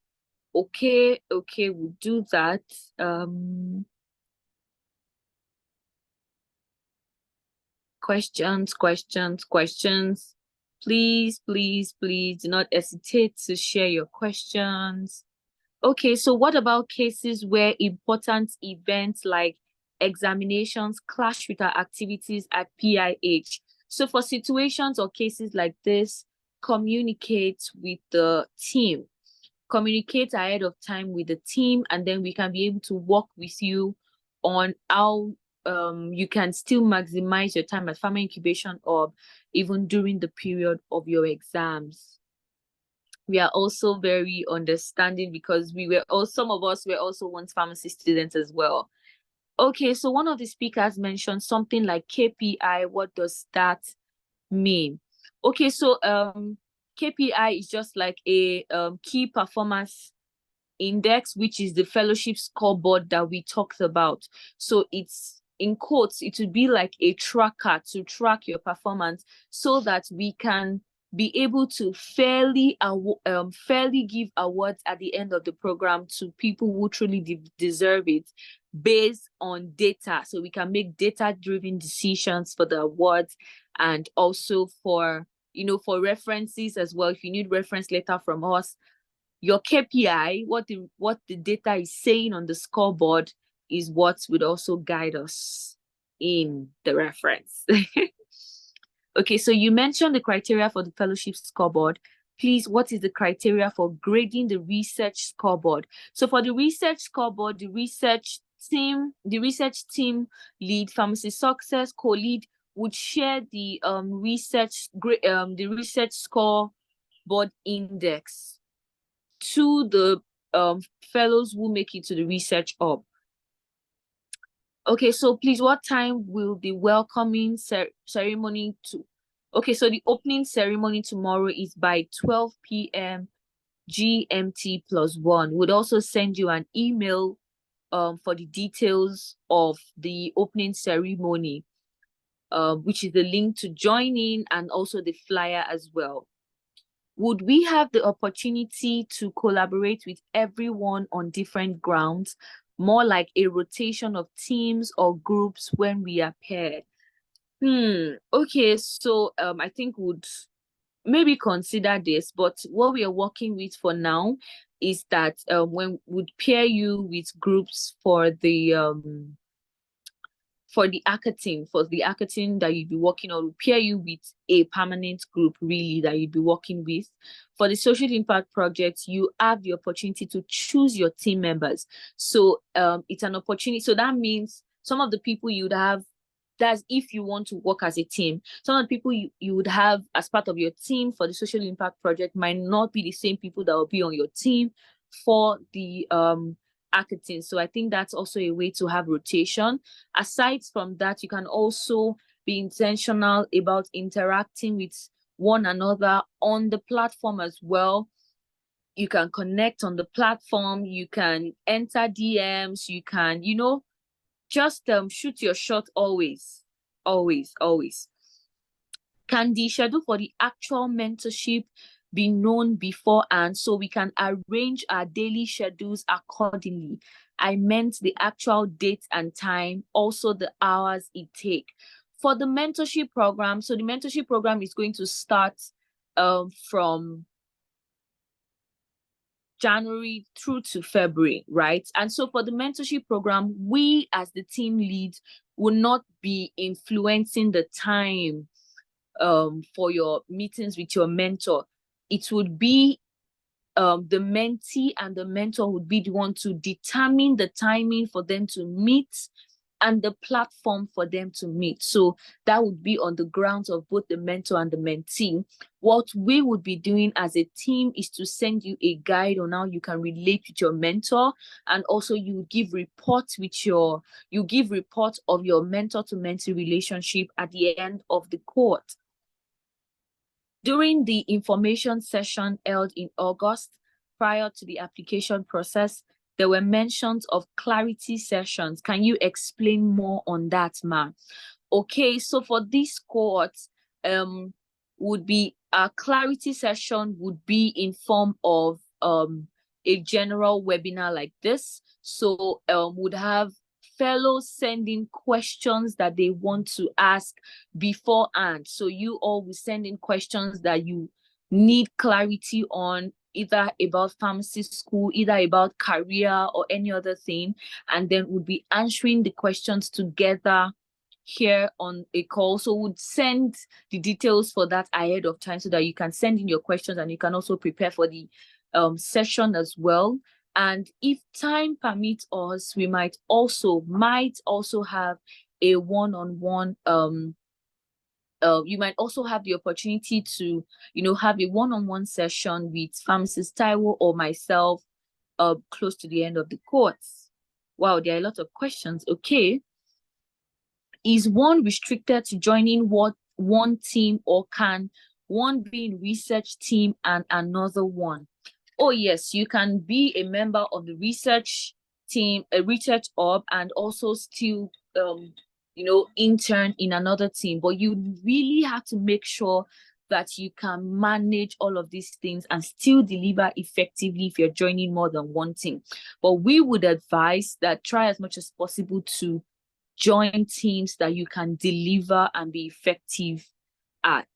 Okay, we'll do that. Questions. Please do not hesitate to share your questions. Okay, so what about cases where important events like examinations clash with our activities at PIH? So for situations or cases like this, communicate with the team. Communicate ahead of time with the team, and then we can be able to work with you on how you can still maximize your time at Pharma Incubation or even during the period of your exams. We are also very understanding because some of us were also once pharmacy students as well. Okay, so one of the speakers mentioned something like KPI. What does that mean? Okay, so KPI is just like a key performance index, which is the fellowship scoreboard that we talked about. So it's, in quotes, it would be like a tracker to track your performance so that we can be able to fairly give awards at the end of the program to people who truly deserve it based on data. So we can make data-driven decisions for the awards, and also for references as well. If you need reference letter from us, your KPI, what the data is saying on the scoreboard, is what would also guide us in the reference. Okay, so you mentioned the criteria for the fellowship scoreboard. Please, what is the criteria for grading the research scoreboard? So for the research scoreboard, the research team lead, pharmacy success co-lead would share the research scoreboard index to the fellows who make it to the research hub. Okay, so please, what time will the welcoming ceremony to? Okay, so the opening ceremony tomorrow is by 12 p.m. GMT +1. We'll also send you an email for the details of the opening ceremony, which is the link to join in and also the flyer as well. Would we have the opportunity to collaborate with everyone on different grounds, more like a rotation of teams or groups when we are paired? Okay, so I think would maybe consider this, but what we are working with for now is that when would pair you with groups for the ACA team, that you'd be working on, will pair you with a permanent group really that you'd be working with. For the social impact project, you have the opportunity to choose your team members. So it's an opportunity. So that means some of the people you'd have, that's if you want to work as a team. Some of the people you would have as part of your team for the social impact project might not be the same people that will be on your team for the ACA team. So I think that's also a way to have rotation. Aside from that, you can also be intentional about interacting with one another on the platform as well. You can connect on the platform, you can enter DMs, you can, just shoot your shot always. Can the schedule for the actual mentorship be known beforehand so we can arrange our daily schedules accordingly? I meant the actual date and time, also the hours it takes. For the mentorship program, so the mentorship program is going to start from January through to February, right? And so for the mentorship program, we as the team leads will not be influencing the time for your meetings with your mentor. It would be the mentee and the mentor would be the one to determine the timing for them to meet and the platform for them to meet. So that would be on the grounds of both the mentor and the mentee. What we would be doing as a team is to send you a guide on how you can relate with your mentor, and also you give reports of your mentor to mentee relationship at the end of the cohort. During the information session held in August, prior to the application process, there were mentions of clarity sessions. Can you explain more on that, Ma? Okay, so for this cohort, would be a clarity session would be in form of a general webinar like this. So would have fellows send in questions that they want to ask beforehand. So you all will send in questions that you need clarity on, either about pharmacy school, either about career or any other thing, and then would be answering the questions together here on a call. So would send the details for that ahead of time so that you can send in your questions and you can also prepare for the session as well. And if time permits us, we might also have a one-on-one you might also have the opportunity to, have a one-on-one session with pharmacist Taiwo or myself close to the end of the course. Wow, there are a lot of questions. Okay. Is one restricted to joining one team, or can one be in research team and another one? Oh yes, you can be a member of the research team, a research hub, and also still intern in another team. But you really have to make sure that you can manage all of these things and still deliver effectively if you're joining more than one team. But we would advise that try as much as possible to join teams that you can deliver and be effective at.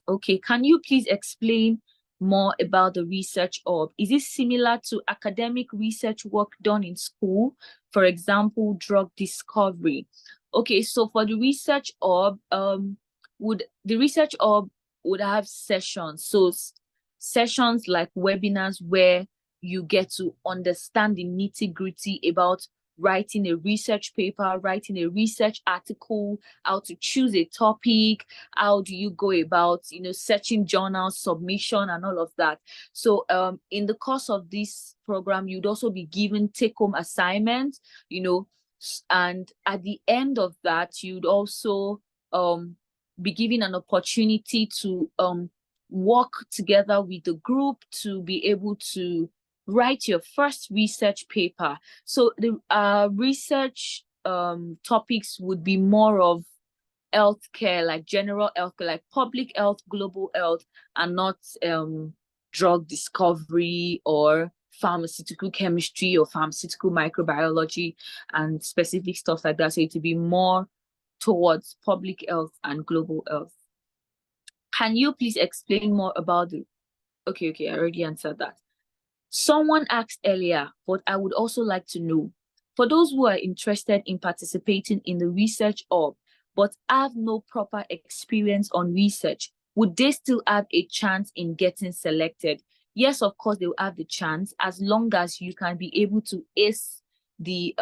Okay, can you please explain more about the research hub? Is it similar to academic research work done in school? For example, drug discovery. Okay, so for the research hub, the research hub would have sessions. So sessions like webinars where you get to understand the nitty-gritty about writing a research paper, writing a research article, how to choose a topic, how do you go about, searching journals, submission, and all of that. So in the course of this program, you'd also be given take-home assignments, and at the end of that, you'd also be given an opportunity to work together with the group to be able to write your first research paper. So the research topics would be more of healthcare, like general healthcare, like public health, global health, and not drug discovery or pharmaceutical chemistry or pharmaceutical microbiology and specific stuff like that. So it would be more towards public health and global health. Can you please explain more about the... Okay, I already answered that. Someone asked earlier, but I would also like to know, for those who are interested in participating in the research hub, but have no proper experience on research, would they still have a chance in getting selected? Yes, of course, they will have the chance, as long as you can be able to ace the...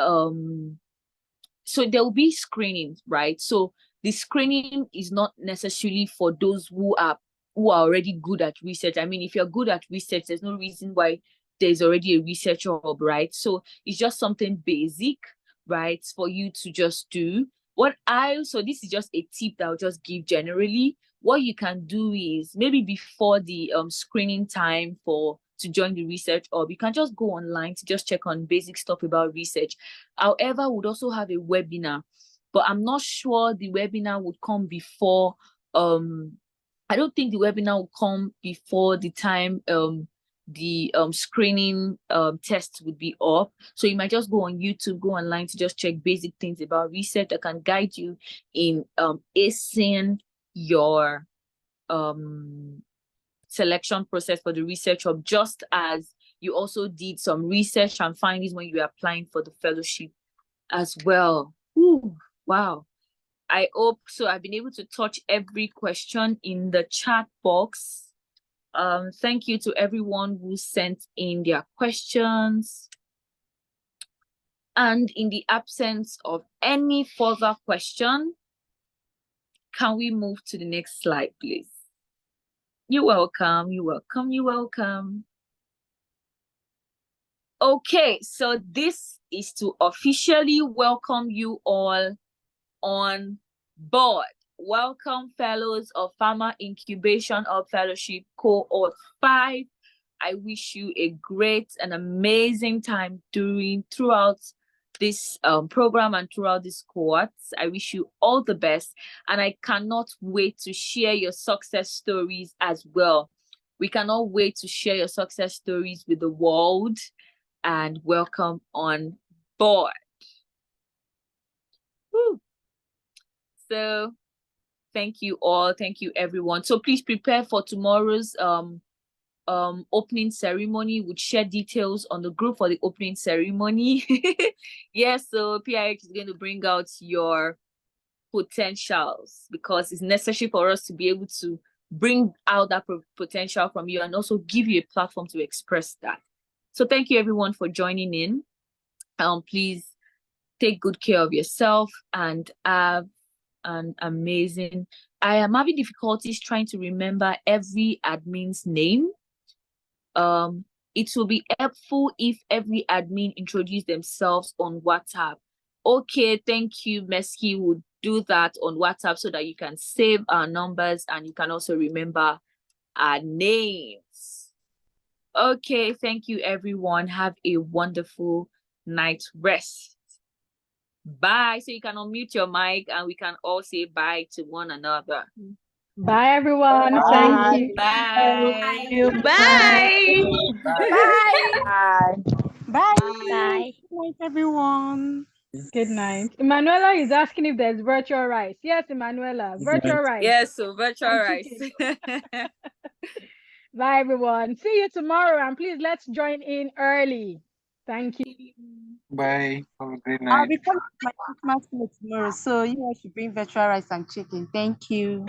So there will be screenings, right? So the screening is not necessarily for those who are already good at research. I mean, if you're good at research, there's no reason why there's already a research hub, right? So it's just something basic, right, for you to just do. So this is just a tip that I'll just give generally. What you can do is maybe before the screening time to join the research hub, you can just go online to just check on basic stuff about research. However, we'd also have a webinar, but I'm not sure the webinar would come before, I don't think the webinar will come before the time the screening test would be up. So you might just go on YouTube, go online to just check basic things about research that can guide you in acing your selection process for the research hub, just as you also did some research and findings when you were applying for the fellowship as well. Ooh, wow. I hope so. I've been able to touch every question in the chat box. Thank you to everyone who sent in their questions. And in the absence of any further question, can we move to the next slide, please? You're welcome, you're welcome, you're welcome. Okay, so this is to officially welcome you all on board. Welcome, fellows of Pharma Incubation of Fellowship Cohort 5. I wish you a great and amazing time throughout this program and throughout this cohorts. I wish you all the best, and I cannot wait to share your success stories as well. We cannot wait to share your success stories with the world, and welcome on board. Woo. So thank you all, thank you everyone. So please prepare for tomorrow's opening ceremony. We'll share details on the group for the opening ceremony. Yes, so PIX is going to bring out your potentials, because it's necessary for us to be able to bring out that potential from you and also give you a platform to express that. So thank you everyone for joining in. Please take good care of yourself and have an amazing. I am having difficulties trying to remember every admin's name. It will be helpful if every admin introduce themselves on WhatsApp. Okay, thank you, Mesky. Would do that on WhatsApp so that you can save our numbers and you can also remember our names. Okay, thank you, everyone. Have a wonderful night rest. Bye. So you can unmute your mic and we can all say bye to one another. Bye, everyone. Bye. Thank you. Bye. Bye. Bye. Bye. Bye. Good night, everyone. Good night. Emanuela is asking if there's virtual rice. Yes, Emanuela, virtual rice. Yes, so virtual And rice. chicken. Bye, everyone. See you tomorrow, and please let's join in early. Thank you. Bye. Have a great I'll night. be coming to my Christmas meal tomorrow, so you all should bring virtual rice and chicken. Thank you.